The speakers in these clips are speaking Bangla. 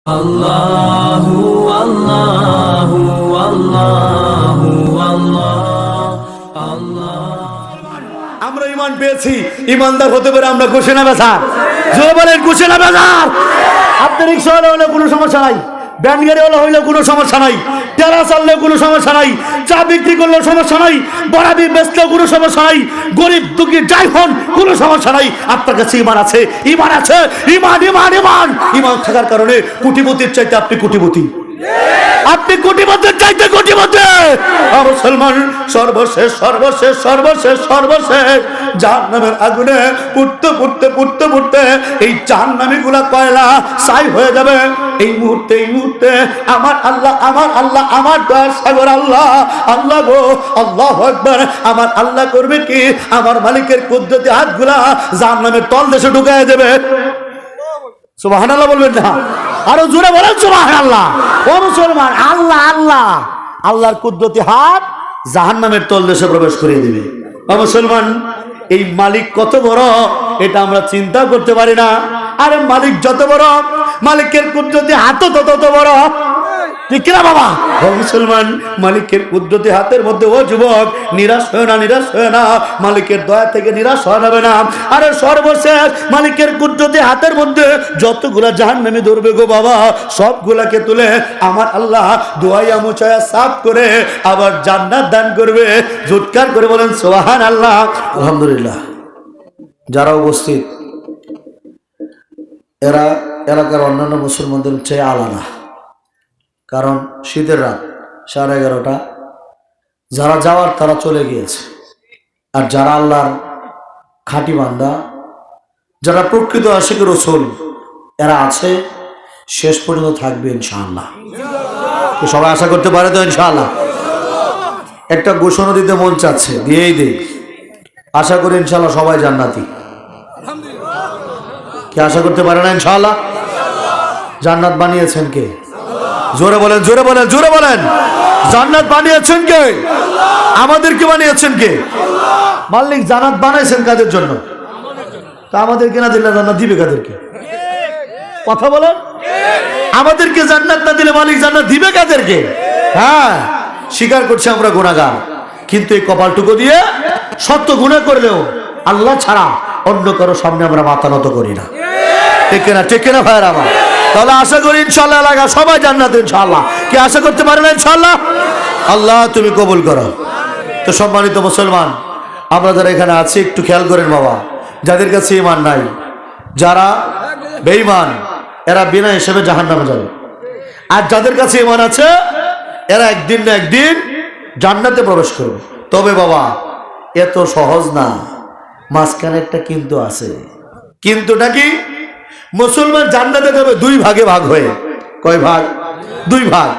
আল্লাহু আল্লাহু আল্লাহু আল্লাহ। আমরা ঈমান পেয়েছি, ঈমানদার হতে পারে আমরা ঘোষণা বেচার। জোরে বলেন ঘোষণা বেচার। আপনি রিক্সা হলে কোনো সমস্যা নাই, ব্যান গাড়ি হলে কোনো সমস্যা নাই, টেরা চাললেও কোনো সমস্যা নাই, চা বিক্রি করলেও সমস্যা নাই, বড়াবি বেচলেও কোনো সমস্যা নাই, গরিব দুঃখী যাই হন কোনো সমস্যা নাই। আপনার কাছে ঈমান আছে, ঈমান আছে, ঈমান ঈমান ঈমান ঈমান থাকার কারণে কোটিপতির চাইতে আপনি কোটিপতি, আপনি কোটিপতির চাইতে কোটিপতি। মুসলমান সর্বশেষ সর্বশেষ সর্বশেষ সর্বশেষ জাহান্নামের আগুনে পুড়তে পুড়তে পুড়তে পুড়তে এই জাহান্নামী গুলা কয়লা ছাই হয়ে যাবে। এই মুহূর্তে আমার আল্লাহ আমার আল্লাহ আমার দয়ার সাগর আল্লাহ আল্লাহ গো আল্লাহু আকবার। আমার আল্লাহ করবে কি, আমার মালিকের কুদরতি হাতগুলা জাহান্নামের তল দেশে ঢুকায় দেবে। সুবহানাল্লাহ বলবেন না? আরো জোরে বলেন সুবহানাল্লাহ। ও মুসলমান, আল্লাহ আল্লাহ আল্লাহর কুদরতি হাত জাহান্নামের তলদেশে প্রবেশ করে দিবে। ও মুসলমান, এই মালিক কত বড় এটা আমরা চিন্তা করতে পারি না। আরে মালিক যত বড়, মালিকের কুদরতি হাতও তত বড়, ঠিক না বাবা? ও মুসলমান, মালিকের কুদরতি হাতের মধ্যে ও যুবক নিরাশ হয় না, নিরাশ হয় না, মালিকের দয়া থেকে নিরাশ হওয়া যাবে না। আরে সর্বশেষ মালিকের কুদরতি হাতের মধ্যে যতগুলা জাহান্নামী ধরবে গো বাবা, সবগুলাকে তুলে আমার আল্লাহ দোয়াইয়া মুছায়া সাফ করে আবার জান্নাত দান করবে। জোরকার করে বলেন সুবহানাল্লাহ। আলহামদুলিল্লাহ। যারা উপস্থিত এরা এলাকার অন্যান্য মুসলমানদের চেয়ে আলাদা, কারণ শীতের রাত 11:30, যারা যাওয়ার তারা চলে গিয়েছে। আর যারা আল্লাহর খাঁটি বান্দা, যারা প্রকৃত আশিকের রাসূল, এরা আছে, শেষ পর্যন্ত থাকবে ইনশাআল্লাহ। সবাই আশা করতে পারে তো ইনশাআল্লাহ? একটা ঘোষণা দিতে মন চাচ্ছে, দিয়েই দিই। আশা করি ইনশাআল্লাহ সবাই জান্নাতি। কি আশা করতে পারে না ইনশাআল্লাহ? জান্নাত বানিয়েছেন কে? জোরে বলেন, জোরে বলেন, জোরে বলেন। জান্নাত বানিয়েছেন কে? আমাদেরকে বানিয়েছেন কে? মালিক জান্নাত বানাইছেন কাদের জন্য? তা আমাদেরকে না দিলে জান্নাত দিবে কাদেরকে? কথা বলেন। আমাদেরকে জান্নাত না দিলে মালিক জান্নাত দিবে কাদেরকে? হ্যাঁ, স্বীকার করছি আমরা গুনাহগার, কিন্তু এই কপালটুকু দিয়ে সত্য গুনাহ করলেও আল্লাহ ছাড়া অন্য কারো সামনে আমরা মাথা নত করি না। ঠিক না? ঠিক না ভাইরা আমার? তাহলে আশা করি ইনশাআল্লাহ এলাকা সবাই জান্নাত ইনশাআল্লাহ। কি আশা করতে পারেন ইনশাআল্লাহ? আল্লাহ তুমি কবুল করো। তো সম্মানিত মুসলমান, আমরা যারা এখানে আছি একটু খেয়াল করেন বাবা, যাদের কাছে ঈমান নাই, যারা বেঈমান, এরা বিনা হিসেবে জাহান্নামে যাবে। আর যাদের কাছে ঈমান আছে, এরা একদিন না একদিন জান্নাতে প্রবেশ করবে। তবে বাবা এত সহজ না, মাঝখানে একটা কিন্তু আছে। কিন্তুটা কি? মুসলমান জান্নাতে যাবে দুই ভাগে ভাগ হয়ে। কয় ভাগ? দুই ভাগ।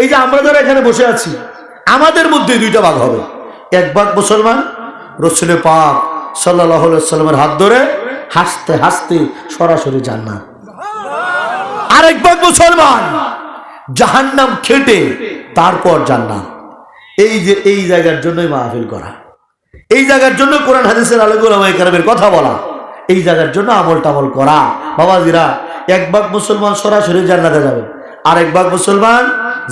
এই যে আমরা যারা এখানে বসে আছি, আমাদের মধ্যে দুইটা ভাগ হবে। এক ভাগ মুসলমান রাসূল পাক সাল্লাল্লাহু আলাইহি ওয়াসাল্লামের হাত ধরে হাসতে হাসতে সরাসরি জান্নাত। আরেক ভাগ মুসলমান জাহান্নাম খেটে তারপর জান্নাত। এই যে এই জায়গার জন্যই মাহফিল করা, এই জায়গার জন্য কোরআন হাদিসের আলোকে ওলামায়ে কেরামের কথা বলা, এই জায়গার জন্য আমল টামল করা। বাবাজিরা, এক ভাগ মুসলমান সরাসরি জান্নাতে যাবে, আর এক ভাগ মুসলমান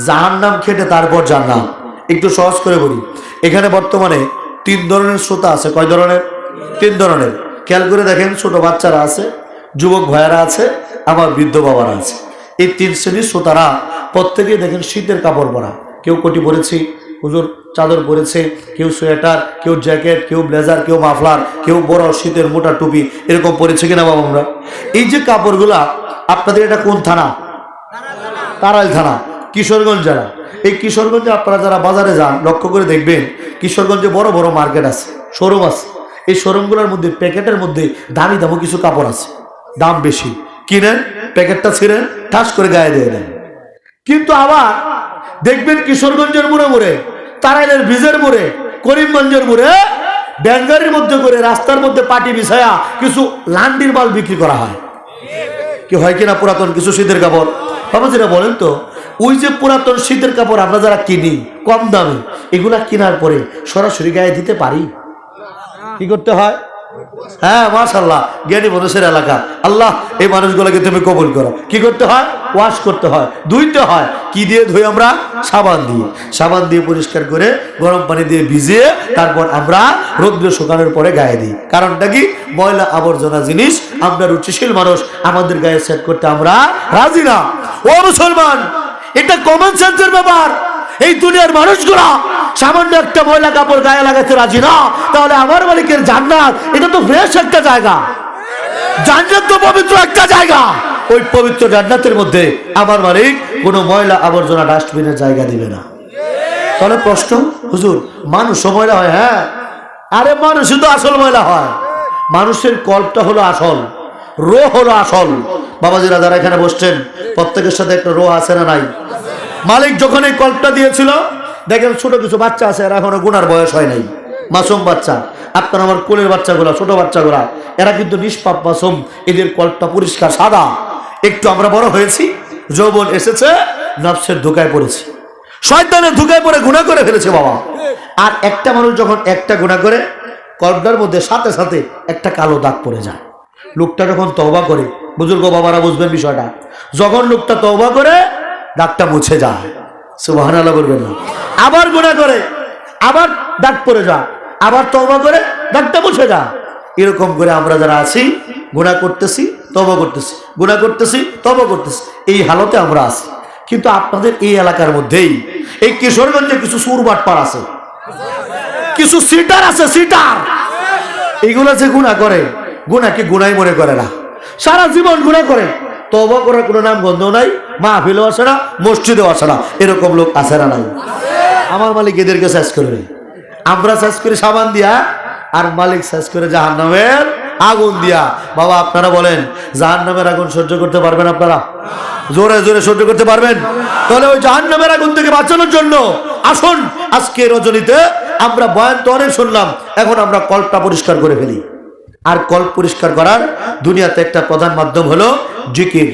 জাহান্নাম খেটে তারপর জান্নাত। একটু সহজ করে বলি, এখানে বর্তমানে 3 ধরনের শ্রোতা আছে। কয় ধরনের? 3 ধরনের। খেয়াল করে দেখেন, ছোট বাচ্চারা আছে, যুবক ভাইয়েরা আছে, আমার বৃদ্ধ বাবারা আছে। এই 3 শ্রেণীর শ্রোতারা প্রত্যেকেই দেখেন শীতের কাপড় পরা। কেউ কোটি পরেছে, হুজুর চাদর পরেছে, কেউ সোয়েটার, কেউ জ্যাকেট, কেউ ব্লেজার, কেউ মাফলার, কেউ বড় শীতের মোটা টুপি, এরকম পরেছে কিনা বাবা আমরা? এই যে কাপড়গুলা, আপনাদের এটা কোন থানা? তারাইল থানা, কিশোরগঞ্জ জেলা। এই কিশোরগঞ্জে আপনারা যারা বাজারে যান, লক্ষ্য করে দেখবেন কিশোরগঞ্জে বড় বড় মার্কেট আছে, শোরুম আছে। এই শোরুমগুলোর মধ্যে প্যাকেটের মধ্যে দামি দামি কিছু কাপড় আছে, দাম বেশি। কিনেন, প্যাকেটটা ছিঁড়েন, ঠাস করে গায়ে দিয়ে দেন। কিন্তু আবার দেখবেন কিশোরগঞ্জের মোড়ে মোড়ে, তারাইলের ব্রিজের মোড়ে, করিমগঞ্জের মোড়ে ব্যাঙ্গারির মধ্যে করে রাস্তার মধ্যে পাটি বিছায়া কিছু লান্ডির মাল বিক্রি করা হয়। কি হয় কিনা পুরাতন কিছু শীতের কাপড়? বাবা যেটা বলেন তো, ওই যে পুরাতন শীতের কাপড় আমরা যারা কিনি কম দামে, এগুলা কেনার পরে সরাসরি গায়ে দিতে পারি? কি করতে হয়? হ্যাঁ মাশাআল্লাহ, জ্ঞানী মানুষের এলাকা। আল্লাহ এই মানুষগুলোকে তুমি কবুল করো। কি করতে হয়? ওয়াশ করতে হয়, ধুইতে হয়। কি দিয়ে ধুই আমরা? সাবান দিয়ে। সাবান দিয়ে পরিষ্কার করে গরম পানি দিয়ে ভিজিয়ে তারপর আমরা রৌদ্র শুকানোর পরে গায়ে দিই। কারণটা কি? ময়লা আবর্জনা জিনিস আমরা রুচিশীল মানুষ, আমাদের গায়ে সেট করতে আমরা রাজি না। ও মুসলমান, এটা কমন সেন্সের ব্যাপার। এই দুনিয়ার মানুষগুলা সামান্য একটা ময়লা কাপড় গায়ে লাগাতে রাজি না, তাহলে আমার মালিকের জান্নাত এটা তো ফ্রেশ একটা জায়গা। জান্নাত তো পবিত্র একটা জায়গা। ওই পবিত্র জান্নাতের মধ্যে আমার মালিক কোনো ময়লা আবর্জনা ডাস্টবিনের জায়গা দিবে না। তাহলে প্রশ্ন, হুজুর মানুষও ময়লা হয়? হ্যাঁ, আরে মানুষ শুধু আসল ময়লা হয়। মানুষের কল্পটা হলো আসল, রো হলো আসল। বাবাজিরা যারা এখানে বসছেন প্রত্যেকের সাথে একটা রো আছে না নাই? মালিক যখন এই কল্পটা দিয়েছিল, দেখেন ছোট কিছু বাচ্চা আছে, এরা এখনো গুনার বয়স হয় নাই, মাসুম বাচ্চা। আপনার আমার কোলের বাচ্চাগুলা, ছোট বাচ্চাগুলা, এরা কিন্তু নিষ্পাপ মাসুম। এদের কল্পটা পরিষ্কার সাদা। একটু আমরা বড় হয়েছি, যৌবন এসেছে, নফসের ধোকায় পড়েছি, শয়তানের ধোকায় পড়ে গুনাহ করে ফেলেছে বাবা। আর একটা মানুষ যখন একটা গুনাহ করে, কল্পটার মধ্যে সাথে সাথে একটা কালো দাগ পড়ে যায়। লোকটা যখন তওবা করে, বুজুর্গ বাবারা বুঝবেন বিষয়টা, যখন লোকটা তওবা করে দাগটা মুছে যায়। সুবহানাল্লাহ বলবেন না? আবার গুনাহ করে, আবার দাগ পড়ে যায়, আবার তওবা করে দাগটা মুছে যায়। এরকম করে আমরা যারা আছি, গুনাহ করতেছি, তওবা করতেছি, গুনাহ করতেছি, তওবা করতেছি, এই হালতে আমরা আছি। কিন্তু আপনাদের এই এলাকার মধ্যেই এই কিশোরগঞ্জে কিছু সুরবাটপার আছে, কিছু সিটার আছে, সিটার। এইগুলা যে গুনাহ করে, গুনাহকে গুনাই মনে করে না, সারা জীবন গুনাহ করে, তওবা করার কোনো নাম গন্ধ নাই, মাহফিলেও আসে না, মসজিদেও আসে না। এরকম লোক আছে না নাই? আমার মালিক এদেরকে শেষ করবে। আমরা শেষ করি সাবান দিয়া, আর মালিক শেষ করে জাহান্নামের আগুন দিয়া। বাবা আপনারা বলেন, জাহান্নামের আগুন সহ্য করতে পারবেন আপনারা? জোরে জোরে সহ্য করতে পারবেন? তাহলে ওই জাহান্নামের আগুন থেকে বাঁচানোর জন্য আসুন আজকে রজনীতে আমরা বয়ান তো অনেক শুনলাম, এখন আমরা কল্পটা পরিষ্কার করে ফেলি। আর কল্প পরিষ্কার করার দুনিয়াতে একটা প্রধান মাধ্যম হলো জিকির।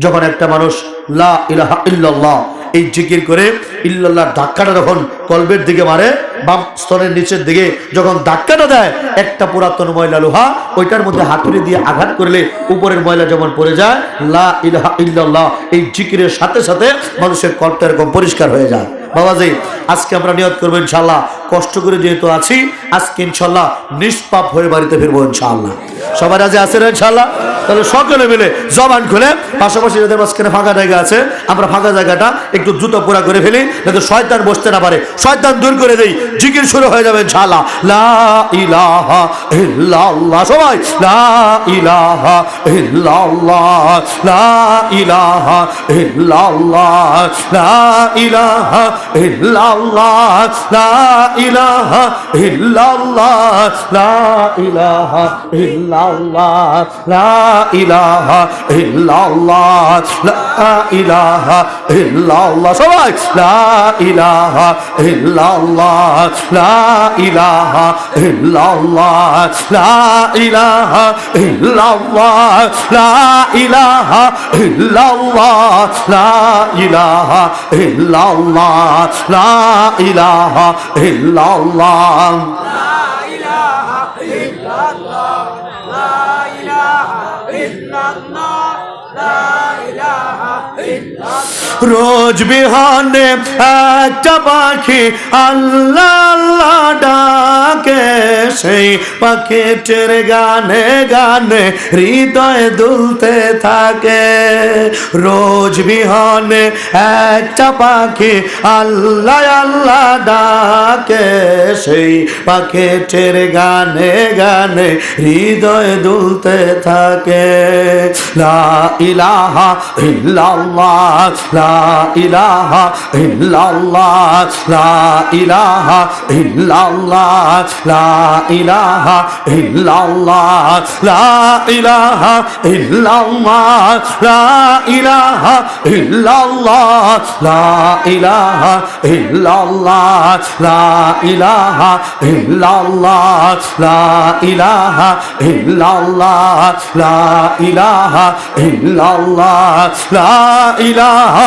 যখন একটা মানুষ লা ইলাহা ইল্লাল্লাহ এই জিকির করে, ইল্লাল্লাহর ধাক্কাটা যখন কলবের দিকে মারে, বাম স্তনের নিচের দিকে যখন ধাক্কাটা দেয়, একটা পুরাতন ময়লা লোহা, ওইটার মধ্যে হাতুড়ি দিয়ে আঘাত করলে উপরের ময়লা যেমন পড়ে যায়, লা ইলাহা ইল্লাল্লাহ এই জিকিরের সাথে সাথে মানুষের কল্পটা এরকম পরিষ্কার হয়ে যায়। বাবাজি আজকে আমরা নিয়ত করবো ইনশাআল্লাহ, কষ্ট করে যেহেতু আছি, আজকে ইনশাআল্লাহ নিষ্পাপ হয়ে বাড়িতে ফিরবো ইনশাআল্লাহ। সবাই রাজি আছেন ইনশাআল্লাহ? তাহলে সকলে মিলে জবান খুলে, পাশাপাশি যাদের মাঝখানে ফাঁকা জায়গা আছে, আমরা ফাঁকা জায়গাটা একটু জুতো পোড়া করে ফেলি, যাতে শয়তান বসতে না পারে, শয়তান দূর করে দেই। জিকির শুরু হয়ে যাবে ইনশাআল্লাহ। লা ইলাহা ইল্লাল্লাহ, সবাই লা ইলাহা ইল্লাল্লাহ, লা ইলাহা ইল্লাল্লাহ, লা ইলাহা ইল্লাল্লাহ, লা ইলাহা ইল্লাল্লাহ, লা ইলাহা ইল্লাল্লাহ, লা ইলাহা ইল্লাল্লাহ, লা ইলাহা ইল্লাল্লাহ, সবাই লা ইলাহা ইল্লাল্লাহ, লা ইলাহা ইল্লাল্লাহ, লা ইলাহা ইল্লাল্লাহ, লা ইলাহা ইল্লাল্লাহ, লা ইলাহা ইল্লাল্লাহ, লা ইলাহা ইল্লাল্লাহ, রোজ বিহানে একটা পাখি আল্লাহ আল্লাহ ডাকে, সেই পাখিটির গানে গানে হৃদয় দুলতে থাকে। রোজ বিহানে একটা পাখি আল্লাহ আল্লাহ ডাকে, সেই পাখিটির গানে গানে হৃদয় দুলতে থাকে। লা ইলাহা ইল্লাল্লাহ, লা ইলাহা ইল্লাল্লাহ, লা ইলাহা ইল্লাল্লাহ, লা ইলাহা ইল্লাল্লাহ, লা ইলাহা ইল্লাল্লাহ, লা ইলাহা ইল্লাল্লাহ, লা ইলাহা ইল্লাল্লাহ, লা ইলাহা ইল্লাল্লাহ, লা ইলাহা ইল্লাল্লাহ, লা ইলাহা ইল্লাল্লাহ, লা ইলাহা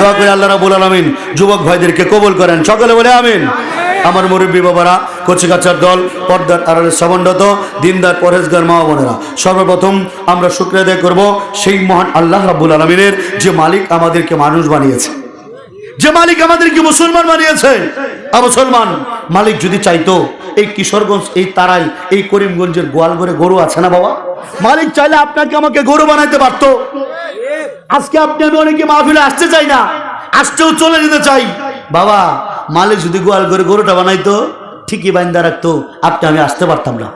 দোয়া করে আল্লাহ রাব্বুল আলামিন যুবক ভাইদেরকে কবুল করেন, সকলে বলে আমিন। আমার মুরব্বী বাবারা, কচিকাচার দল, পর্দার আড়ালে সমন্বিত দিনদার পরহেজগার মা বোনেরা, সর্বপ্রথম আমরা শুকরিয়া আদায় করব সেই মহান আল্লাহ রাব্বুল আলামিনের, যে মালিক আমাদেরকে মানুষ বানিয়েছে, যে মালিক আমাদেরকে মুসলমান বানিয়েছে। মুসলমান মালিক যদি চাইতো, এই কিশোরগঞ্জ, এই তারাই, এই করিমগঞ্জের গোয়ালঘরে গরু আছে না বাবা, মালিক চাইলে আপনাকে আমাকে গরু বানাইতে পারতো। আজকে আপনি আমি অনেকে মাহফিলে আসতে চাই না, আসতেও চলে যেতে চাই। বাবা মালিক যদি গোয়ালঘরে গরুটা বানাইতো, ঠিকই বান্দা রাখতো, আপনি আমি আসতে পারতাম না।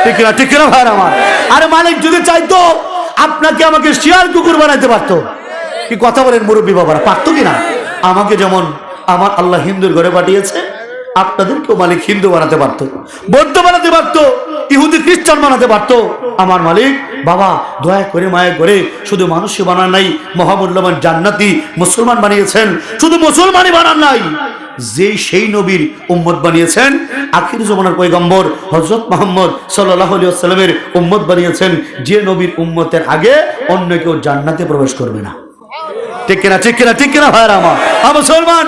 ঠিক না, ঠিক না ভাই আমার? আরে মালিক যদি চাইতো, আপনাকে আমাকে শিয়াল কুকুর বানাইতে পারতো। কি কথা বলেন মুরব্বী বাবারা, পারতো কিনা? আমাকে যেমন আমার আল্লাহ হিন্দুর ঘরে পাঠিয়েছে, আপনাদেরকেও মালিক হিন্দু বানাতে পারতো, বৌদ্ধ বানাতে পারতো, ইহুদি খ্রিস্টান বানাতে পারতো। আমার মালিক বাবা দয়া করে মায়া করে শুধু মানুষই বানান নাই, মহামূল্যবান জান্নাতি মুসলমান বানিয়েছেন। শুধু মুসলমানই বানান নাই, যেই সেই নবীর উম্মত বানিয়েছেন, আখির জমানার পয়গম্বর হযরত মুহাম্মদ সাল্লাল্লাহু আলাইহি ওয়াসাল্লামের উম্মত বানিয়েছেন, যে নবীর উম্মতের আগে অন্য কেউ জান্নাতে প্রবেশ করবে না। ঠিক কিনা, ঠিক কিনা, ঠিক কিনা ভাইরা আমার? মুসলমান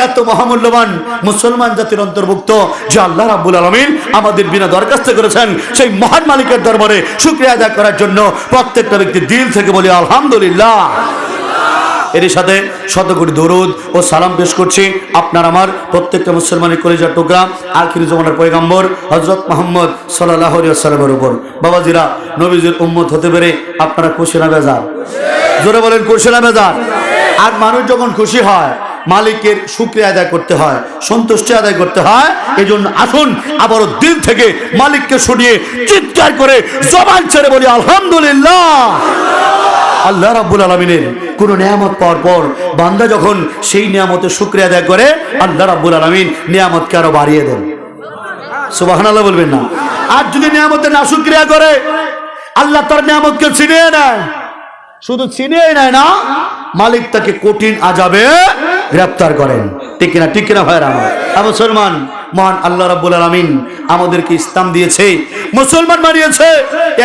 এত মহামূল্যবান, মুসলমান জাতির অন্তর্ভুক্ত, যে আল্লাহ রাব্বুল আলামিন আমাদের বিনা দরখাস্ত করেছেন, সেই মহান মালিকের দরবারে শুকরিয়া আদায় করার জন্য প্রত্যেকটা ব্যক্তি দিল থেকে বলি আলহামদুলিল্লাহ। এর সাথে শত কোটি দরুদ ও সালাম পেশ করছি আপনার আমার প্রত্যেকটা মুসলমানের কলিজার টুকরা আখির জমানার পয়গম্বর হযরত মুহাম্মদ সাল্লাল্লাহু আলাইহি ওয়াসাল্লামের উপর। বাবাজিরা, নবীজির উম্মত হতে পেরে আপনারা খুশি না বেজার? জোরে বলেন, খুশি না বেজার? আর মানুষ যখন খুশি হয়, মালিকের শুকরিয়া আদায় করতে হয়, সন্তুষ্টি আদায় করতে হয়। এই জন্য আসুন আবারও দিল থেকে মালিককে শুনিয়ে চিৎকার করে জবান ছেড়ে বলি আলহামদুলিল্লাহ। আল্লাহ রাব্বুল আলামিনের কোন নিয়ামত পাওয়ার পর বান্দা যখন সেই নিয়ামতের শুকরিয়া আদায় করে, আল্লাহ রাব্বুল আলামিন নিয়ামতকে আরো বাড়িয়ে দেন। সুবহানাল্লাহ বলবেন না? আর যদি নিয়ামতের না শুকরিয়া করে, আল্লাহ তার নিয়ামতকে ছিনিয়ে নেয়। শুধু ছিনিয়ে নেয় না, মালিক তাকে কঠিন আযাবে গ্রেফতার করেন। ঠিক কিনা, ঠিক কিনা ভাইরা আমার? মুসলমান মহান আল্লাহ রাব্বুল আলামিন আমাদেরকে ইসলাম দিয়েছে, মুসলমান বানিয়েছে।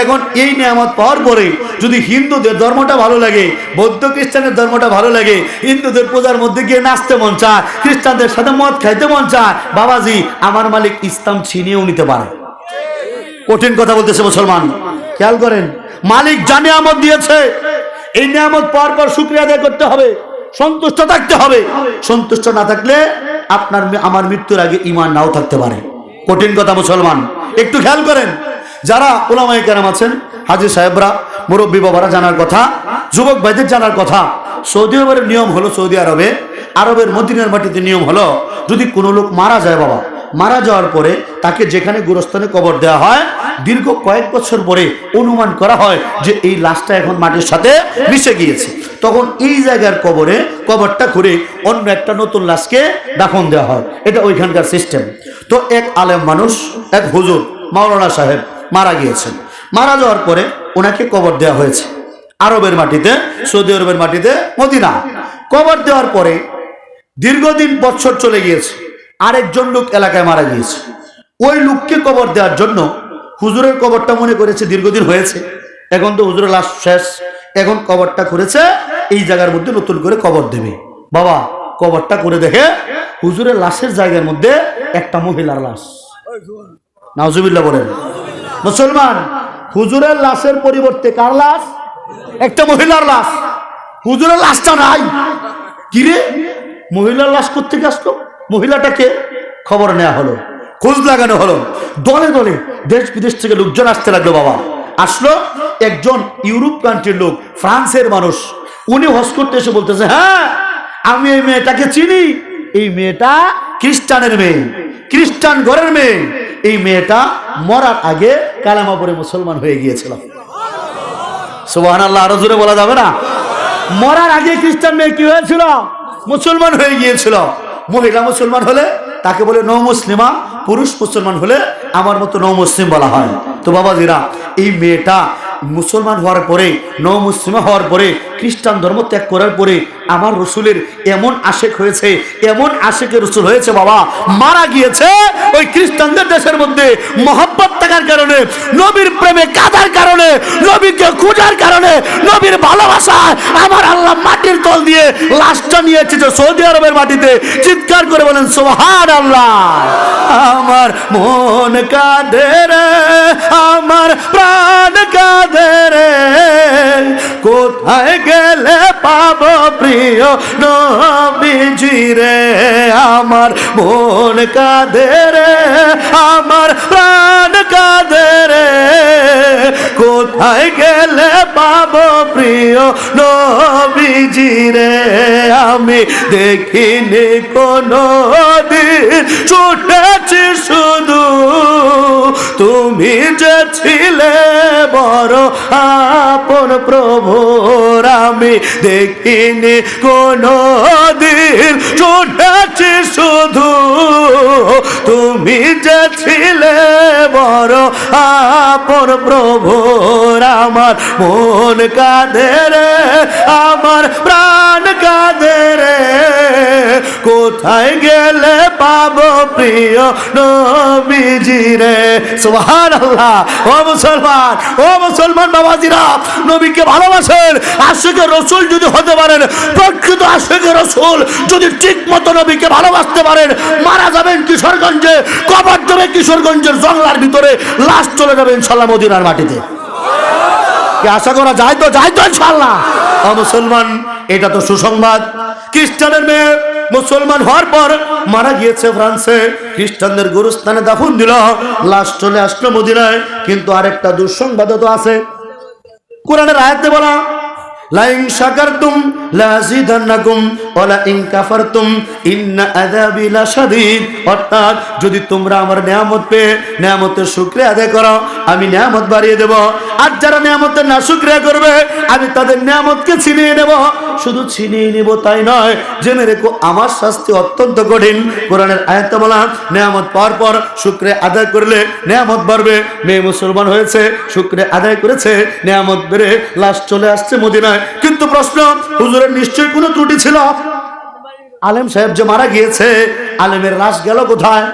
এখন এই নিয়ামত পাওয়ার পরে যদি হিন্দুদের ধর্মটা ভালো লাগে, বৌদ্ধ খ্রিস্টানের ধর্মটা ভালো লাগে, হিন্দুদের পূজার মধ্যে গিয়ে নাচতে মন চায়, খ্রিস্টানদের সাথে মদ খাইতে মন চায়, বাবাজি আমার মালিক ইসলাম ছিনিয়েও নিতে পারে। কঠিন কথা বলতেছে মুসলমান, খেয়াল করেন। মালিক যা নিয়ামত দিয়েছে, এই নিয়ামত পাওয়ার পর শুকরিয়া আদায় করতে হবে, সন্তুষ্ট থাকতে হবে। সন্তুষ্ট না থাকলে আপনার আমার মৃত্যুর আগে ঈমান নাও থাকতে পারে। কঠিন কথা মুসলমান, একটু খেয়াল করেন। যারা উলামায়ে কেরাম আছেন, হাজী সাহেবরা, মুরব্বী বাবারা জানার কথা, যুবক ভাইদের জানার কথা। সৌদি আরবের নিয়ম হলো, সৌদি আরবের মদিনার মাটিতে নিয়ম হলো, যদি কোনো লোক মারা যায়, বাবা মারা যাওয়ার পরে তাকে যেখানে গোরস্থানে কবর দেওয়া হয়, দীর্ঘ কয়েক বছর পরে অনুমান করা হয় যে এই লাশটা এখন মাটির সাথে মিশে গিয়েছে। তখন এই জায়গার কবরটা করে অন্য একটা নতুন লাশকে দাফন দেওয়া হয়। এটা ওইখানকার সিস্টেম। তো এক আলেম মানুষ, এক হুজুর মাওলানা সাহেব মারা গিয়েছেন। মারা যাওয়ার পরে ওনাকে কবর দেওয়া হয়েছে আরবের মাটিতে, সৌদি আরবের মাটিতে, মদিনা। কবর দেওয়ার পরে দীর্ঘদিন বছর চলে গিয়েছে, আরেকজন লোক এলাকায় মারা গিয়েছে। ওই লোককে কবর দেওয়ার জন্য হুজুরের কবরটা মনে করেছে দীর্ঘদিন হয়েছে, এখন তো হুজুরের লাশ শেষ, এখন কবরটা করেছে এই জায়গার মধ্যে নতুন করে কবর দেবে। বাবা কবরটা করে দেখে হুজুরের লাশের জায়গার মধ্যে একটা মহিলার লাশ। নাউজুবিল্লাহ বলেন। মুসলমান, হুজুরের লাশের পরিবর্তে কার লাশ? একটা মহিলার লাশ। হুজুরের লাশটা নাই। কিরে, মহিলার লাশ কোত্থেকে আসলো? মহিলাটাকে খবর নেওয়া হলো, খোঁজ লাগানো হলো, দলে দলে দেশ বিদেশ থেকে লোকজন আসতে লাগলো। বাবা আসলো একজন ইউরোপ কান্ট্রির লোক, ফ্রান্সের মানুষ। উনি হজ করতে এসে বলতেছে, হ্যাঁ আমি এই মেয়েটাকে চিনি, এই মেয়েটা খ্রিস্টানের মেয়ে, খ্রিস্টান ঘরের মেয়ে। এই মেয়েটা মরার আগে কালেমা পড়ে মুসলমান হয়ে গিয়েছিল। সুবহানাল্লাহ, আরো জোরে বলা যাবে না? মরার আগে খ্রিস্টান মেয়ে কি হয়েছিল? মুসলমান হয়ে গিয়েছিল। মহিলা মুসলমান হলে তাকে বলে নৌ মুসলিমা, পুরুষ মুসলমান হলে আমার মতো নৌ মুসলিম বলা হয়। তো বাবাজিরা, এই মেয়েটা মুসলমান হওয়ার পরে, নৌ মুসলিমা হওয়ার পরে খ্রিস্টান ধর্ম ত্যাগ করার পরে আমার রসুলের এমন আশেক হয়েছে, এমন আশেকে রসুল হয়েছে বাবা, মারা গিয়েছে ওই খ্রিস্টানদের দেশের মধ্যে মহব্বত থাকার কারণে, নবীর প্রেমে কাঁদার কারণে, নবীকে খোঁজার কারণে, নবীর ভালোবাসায় আমার আল্লাহ মাটির তল দিয়ে লাশটা নিয়েছে যে সৌদি আরবের মাটিতে। চিৎকার করে বলেন সুবহানাল্লাহ। আমার মন কাঁদে রে, আমার প্রাণ কাঁদে রে, কোথায় গেলে পাবো প্রিয় নবীজি রে। আমার মন কাঁদে রে, আমার প্রাণ কাঁদে রে, কোথায় গেলে পাবো প্রিয় নবীজি রে। আমি দেখিনি কোনো দিন, ছুটেছি শুধু, তুমি যে ছিলে বড় আপন প্রভুর। আমি দেখিনি কোনো দিন, ছুটেছি শুধু, তুমি যে ছিলে বড় আপন প্রভুর। আমার মন কাঁদে রে, আমার প্রাণ কাঁদে রে, কোথায় গেলে পাবো প্রিয় নবীজি রে। সুবহানাল্লাহ। ও মুসলমান, ও মুসলমান বাবাজিরা, নবীকে ভালোবাসেন, আশিকে রসুল যদি হতে পারেন, প্রকৃত আশিকে রসুল যদি ঠিক মতো নবীকে ভালোবাসতে পারেন, মারা যাবেন কিশোরগঞ্জে, কবর দেবে কিশোরগঞ্জের জঙ্গলার ভিতরে, লাশ চলে যাবে ইনশাল্লাহ মদিনার মাটিতে। কি আশা করা যায় তো? যায় তো ইনশাল্লাহ। ও মুসলমান, এটা তো সুসংবাদ। খ্রিস্টানের মেয়ে মুসলমান হওয়ার পর মারা গিয়েছে ফ্রান্সে, খ্রিস্টানদের গুরুস্থানে দাফন দিল, লাশ চলে আসলো মদিনায়। কিন্তু আরেকটা দুঃসংবাদও তো আছে। কোরআনের আয়াতে বলা, লাইন শাকারতুম লাযিদান্নাকুম ওয়া লাইন কাফারতুম ইন্না আযাবি লাশাদীদ। অর্থাৎ যদি তোমরা আমার নিয়ামত পেয়ে নিয়ামতের শুকরিয়া আদায় করো, আমি নিয়ামত বাড়িয়ে দেব, আর যারা নিয়ামতের না শুকরিয়া করবে, আমি তাদের নিয়ামতকে ছিনিয়ে নেব। শুধু ছিনিয়ে নেব তাই নয়, জেনে রেখো আমার শাস্তি অত্যন্ত কঠিন। কোরআনের আয়াতে বলা, নিয়ামত পাওয়ার পর শুকরিয়া আদায় করলে নিয়ামত বাড়বে। মেয়ে মুসলমান হয়েছে, শুকরিয়া আদায় করেছে, নিয়ামত বেড়ে লাশ চলে আসছে মদিনায়। কিন্তু প্রশ্ন, হুজুরের নিশ্চয়ই কোনো ত্রুটি ছিল। আলেম সাহেব যে মারা গিয়েছে, আলেমের লাশ গেল কোথায়?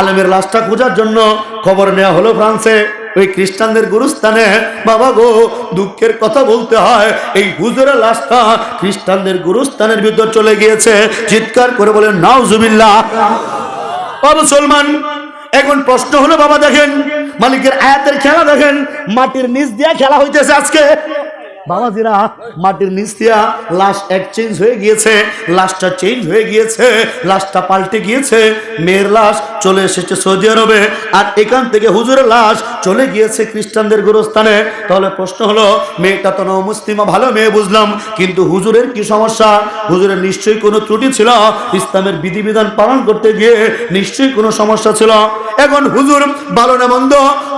আলেমের লাশটা খোঁজার জন্য খবর নেওয়া হলো ফ্রান্সে, ওই খ্রিস্টানদের গুরুস্থানে। বাবা গো, দুঃখের কথা বলতে হয়, এই হুজুরের লাশটা খ্রিস্টানদের গুরুস্থানের ভিতর চলে গিয়েছে। চিৎকার করে বলেন নাউজুবিল্লাহ। ও মুসলমান, এখন প্রশ্ন হলো বাবা, দেখেন মালিকের আয়াতের খেলা, দেখেন মাটির নিচ দিয়া খেলা হইতেছে আজকে। বাবাজিরা, মাটির নিচ দিয়া লাশ এক্সচেঞ্জ হয়ে গিয়েছে, লাশটা চেঞ্জ হয়ে গিয়েছে, লাশটা পাল্টে গিয়েছে। মেয়ের লাশ চলে এসেছে সৌদি আরবে, আর এখান থেকে হুজুরের লাশ চলে গিয়েছে খ্রিস্টানদের গোরস্থানে। তাহলে প্রশ্ন হলো, মেয়েটা তো মুসলিমা, ভালো মেয়ে বুঝলাম, কিন্তু হুজুরের কি সমস্যা? হুজুরের নিশ্চয়ই কোনো ত্রুটি ছিল, ইসলামের বিধিবিধান পালন করতে গিয়ে নিশ্চয়ই কোনো সমস্যা ছিল। এখন হুজুর ভালো না মন্দ,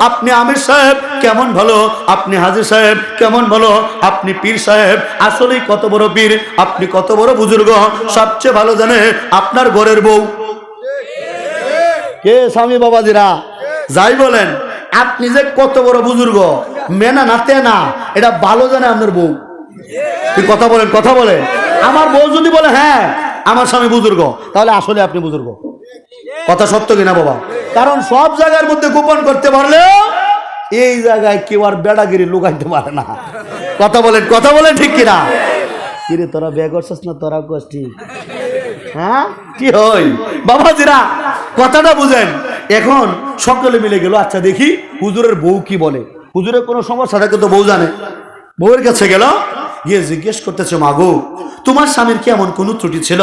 আপনি আমির সাহেব কেমন ভালো, আপনি হাজী সাহেব কেমন ভালো, আপনি পীর সাহেব আসলেই কত বড় পীর, আপনি কত বড় বুজুর্গ, সবচেয়ে ভালো জানে আপনার ঘরের বউ কে। স্বামী বাবাজিরা, যাই বলেন, আপনি যে কত বড় বুজুর্গ, মেনা নাতে না, এটা ভালো জানে আপনার বউ। তুই কথা বলেন, কথা বলেন। আমার বউ যদি বলে হ্যাঁ আমার স্বামী বুজুর্গ, তাহলে আসলে আপনি বুজুর্গ। কথা সত্য কিনা বাবা? কারণ সব জায়গার মধ্যে গোপন করতে পারলেও এই জায়গায় কেউ আর বেড়াগিরি লুকাইতে পারে না। কথা বলেন, কথা বলেন, ঠিক কিনা? কিরে তোরা বিয়ে করছিস না? তোরা কষ্টি, হ্যাঁ কি হই বাবাজিরা, কথাটা বুঝেন। এখন সকলে মিলে গেল, আচ্ছা দেখি হুজুরের বউ কি বলে। হুজুরের কোনো সমস্যা থাকে তো বউ জানে। বউয়ের কাছে গেল, গিয়ে জিজ্ঞেস করতেছে, মাগো তোমার স্বামীর কি এমন কোনো ত্রুটি ছিল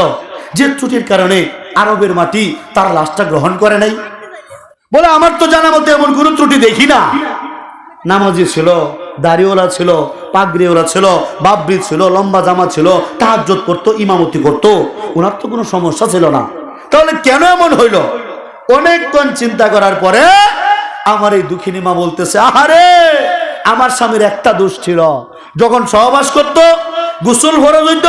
যে ত্রুটির কারণে আরবের মাটি তার লাশটা গ্রহণ করে নাই? বলে আমার তো জানা মতো এমন কোনো ত্রুটি দেখি না। নামাজি ছিল, দাড়িওয়ালা ছিল, পাগড়িওয়ালা ছিল, বাবরি ছিল, লম্বা জামা ছিল, তাহাজ্জুদ করতো, ইমামতি করতো, ওনার তো কোনো সমস্যা ছিল না। তাহলে কেন এমন হইল? অনেকক্ষণ চিন্তা করার পরে আমার এই দুঃখিনী মা বলতেছে, আহারে আমার স্বামীর একটা দোষ ছিল, যখন সহবাস করতো, গোসল ফরজ হইত,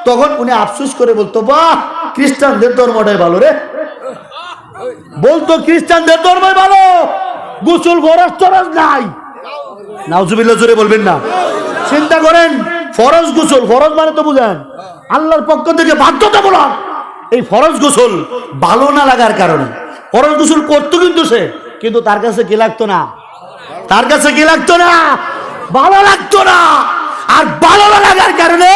তখন উনি আফসোস করে বলতো, বাহ খ্রিস্টানদের ধর্মটাই ভালো রে। বলতো খ্রিস্টানদের ধর্মই ভালো, গোসল ফরজ টরজ নাই। নাউজুবিল্লাহ, জোরে বলবেন না। চিন্তা করেন ফরজ গোসল, ফরজ মানে তো বুঝেন আল্লাহর পক্ষ থেকে বাধ্যতামূলক। এই ফরজ গোসল ভালো না লাগার কারণে ফরজ গোসল করতো কিন্তু সে, কিন্তু তার কাছে কি লাগতো না, তার কাছে কি লাগতো না, ভালো লাগতো না। আর ভালো না লাগার কারণে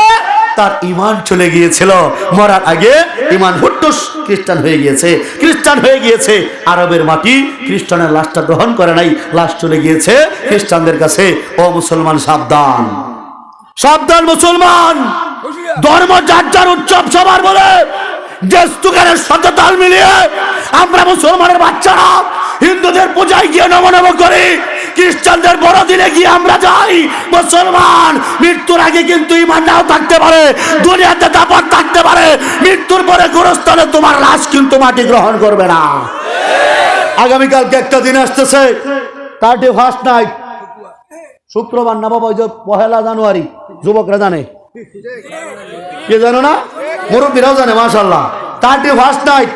তার ঈমান চলে গিয়েছিল। মরার আগে ঈমান হুট্টুস খ্রিস্টান হয়ে গিয়েছে, খ্রিস্টান হয়ে গিয়েছে। আরবের মাটি খ্রিস্টানের লাশটা গ্রহণ করে নাই, লাশ চলে গিয়েছে খ্রিস্টানদের কাছে। ও মুসলমান সাবধান, সাবধান মুসলমান। ধর্ম যার যার উৎসব সবার বলে দেশ তুকারের সাথে তাল মিলিয়ে আমরা মুসলমানের বাচ্চারা হিন্দুদের পূজায় গিয়ে নমনম করি, খ্রিস্টানদের বড়দিনে গিয়ে আমরা যাই। মুসলমান মৃত্যুর আগে কিন্তু ঈমান নাও থাকতে পারে, দুনিয়াতে দাপট থাকতে পারে, মৃত্যুর পরে গোরস্থানে তোমার লাশ কিন্তু মাটি গ্রহণ করবে না। আগামীকালকে একটা দিন আসতেছে 31st নাইট, শুক্রবার না বাবা, ওই যে 1 জানুয়ারি, যুবকরা জানে, কে জানো না, মুরব্বীরাও জানে মাশাআল্লাহ। 31st নাইট,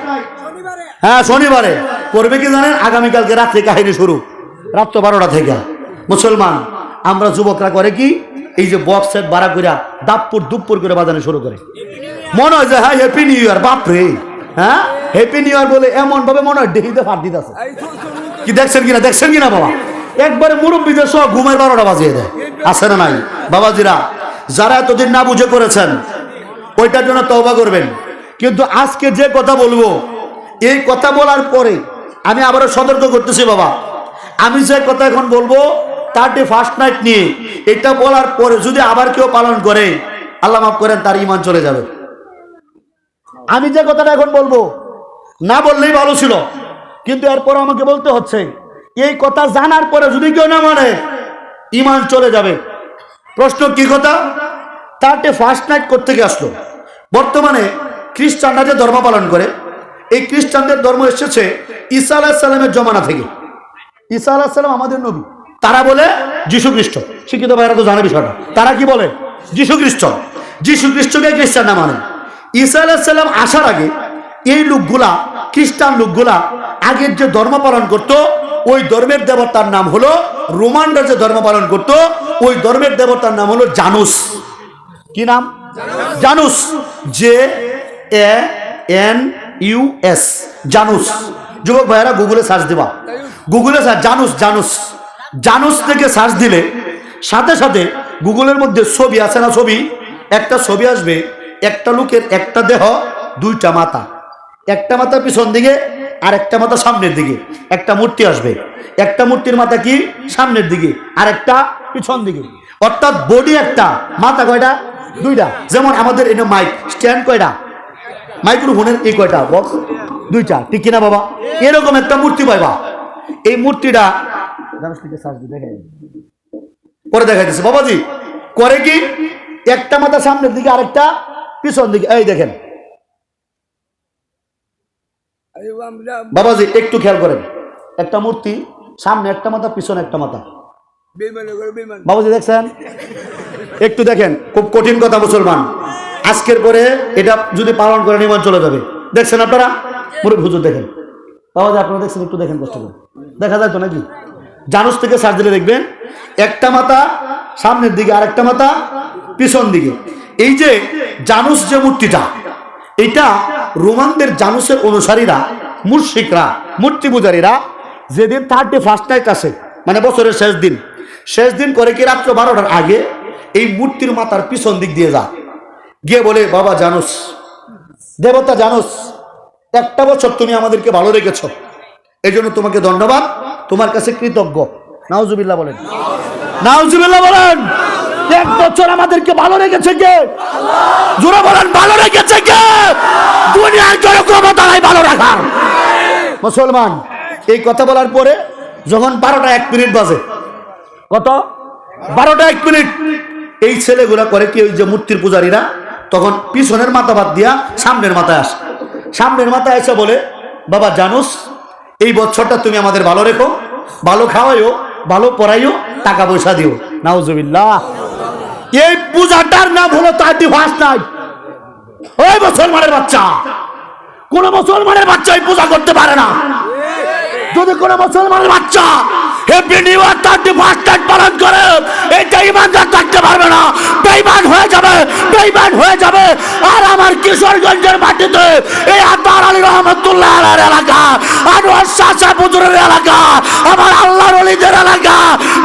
হ্যাঁ শনিবারে করবে কি জানেন, আগামীকালকে রাত্রে কাহিনী শুরু, রাত 12টা থেকে। মুসলমান আমরা যুবকরা করে কি, এই যে বক্স সেট ভাড়া করে দাপ্পুর দুপ্পুর করে বাজানো শুরু করে, মনে হয় যে হ্যাঁ হ্যাপি নিউ ইয়ার, বাপরে হ্যাঁ হ্যাপি নিউ ইয়ার বলে এমন ভাবে মনে হয় দেহিতে ফাট দিতেছে। কি দেখছেন কিনা, দেখছেন কিনা বাবা, একবারে মুরব্বীদের সব ঘুমের 12টা বাজিয়ে দেয়, আছে না নাই বাবাজিরা? যারা এতদিন না বুঝে করেছেন ওইটার জন্য তওবা করবেন। কিন্তু আজকে যে কথা বলবো, এই কথা বলার পরে আমি আবারও সতর্ক করতেছি বাবা, আমি যে কথা এখন বলবো 31st নাইট নিয়ে, এটা বলার পরে যদি আবার কেউ পালন করে, আল্লাহ মাফ করেন, তার ঈমান চলে যাবে। আমি যে কথাটা এখন বলবো না বললেই ভালো ছিল, কিন্তু এরপর আমাকে বলতে হচ্ছে। এই কথা জানার পরে যদি কেউ না মানে, ঈমান চলে যাবে। প্রশ্ন কি কথা, 31st নাইট কোত্থেকে আসলো? বর্তমানে খ্রিস্টানরা যে ধর্ম পালন করে, এই খ্রিস্টানদের ধর্ম এসেছে ঈসা আলাইহিস সালামের জমানা থেকে। ঈসা আলাইহিস সালাম আমাদের নবী, তারা বলে যীশু খ্রিস্ট। শিক্ষিত ভাইরা তো জানে বিষয়টা, তারা কি বলে, যীশু খ্রিস্ট। যীশু খ্রিস্টকে খ্রিস্টানরা মানে। ঈসা আলাইহিস সালাম আসার আগে এই লোকগুলা, খ্রিস্টান লোকগুলা আগের যে ধর্ম পালন করত, ওই ধর্মের দেবতার নাম হলো, রোমানরা যে ধর্ম পালন করত ওই ধর্মের দেবতার নাম হলো জানুস। কি নাম? জানুস, JANUS, জানুস। যুবক ভাইয়েরা গুগলে সার্চ দিবা, গুগলে জানুস, জানুস, জানুস থেকে সার্চ দিলে সাথে সাথে গুগলের মধ্যে ছবি আছে না, ছবি, একটা ছবি আসবে, একটা লোকের একটা দেহ, দুইটা মাথা, একটা মাথা পিছন দিকে আর একটা মাথা সামনের দিকে, একটা মূর্তি আসবে, একটা মূর্তির মাথা কি সামনের দিকে আর একটা পিছন দিকে, অর্থাৎ বডি একটা, মাথা কয়টা, দুইটা। যেমন আমাদের এনে মাইক স্ট্যান্ড কয়টা, মাইক্রোফোনের এই কয়টা বক্স, দুইটা, ঠিক কিনা বাবা? এরকম একটা মূর্তি পাইবা। এই মূর্তিটা পরে দেখা যাচ্ছে বাবাজি করে কি, একটা মাথা সামনের দিকে আরেকটা পিছন দিকে, এই দেখেন বাবাজি, একটু খেয়াল করেন, একটা মূর্তি, সামনে একটা মাথা, পিছনে একটা মাথা। বাবাজি দেখছেন, একটু দেখেন, খুব কঠিন কথা মুসলমান, আজকের পরে এটা যদি পালন করেন ঈমান চলে যাবে। দেখছেন আপনারা, মুরব্বি হুজুর দেখেন, বাবাজি আপনারা দেখছেন, একটু দেখেন কষ্ট করে, দেখা যায় তো নাকি? জানুস থেকে সার্চ দিলে দেখবেন একটা মাথা সামনের দিকে আর একটা মাথা পিছন দিকে। এই যে জানুস যে মূর্তিটা, এটা রোমানদের জানুসের অনুসারীরা, মুশরিকরা, মূর্তি পূজারীরা যেদিন 31st নাইট আসে, মানে বছরের শেষ দিন, শেষ দিন করে কি রাত্র 12টার আগে এই মূর্তির মাথার পিছন দিক দিয়ে যা, গিয়ে বলে, বাবা জানুস, দেবতা জানুস, একটা বছর তুমি আমাদেরকে ভালো রেখেছ, এই জন্য তোমাকে ধন্যবাদ, তোমার কাছে কৃতজ্ঞ। নাউজুবিল্লাহ বলেন, নাউজুবিল্লাহ বলেন। 1 বছর আমাদেরকে ভালো রেখেছে কে? জোরে বলেন, ভালো রেখেছে কে? দুনিয়ার কোনো ক্ষমতা নাই ভালো রাখার। মুসলমান এই কথা বলার পরে যখন 12টা 1 মিনিট বাজে, কত, 12টা 1 মিনিট, এই ছেলেগুলা করে কি, ওই যে মূর্তির পূজারীরা তখন পিছনের মাথা বাদ দিয়া সামনের মাথায় আসে, সামনের মাথায় এসে বলে, বাবা জানুস, এই বছরটা তুমি আমাদের ভালো রেখো, ভালো খাওয়াইও, ভালো পড়াইও, টাকা পয়সা দিও। নাউজুবিল্লাহ। এই পূজাটার নাম হলো 31st নাইট। ওই মুসলমানের বাচ্চা, কোন মুসলমানের বাচ্চা এই পূজা করতে পারে না। যদি কোন মুসলমানের বাচ্চা হ্যাপি নিউ ইয়ার 31 পালন করে, এটা ইমানদার থাকতে পারবে না, বেঈমান হয়ে যাবে, বেঈমান হয়ে যাবে। আর আমার কিশোরগঞ্জের মাটিতে এই আতার আলী রহমতুল্লাহ আলাইহির এলাকা, আনোয়ার শাহ সাহেব হুজুরের এলাকা, আমার আল্লাহর ওলিদের এলাকা,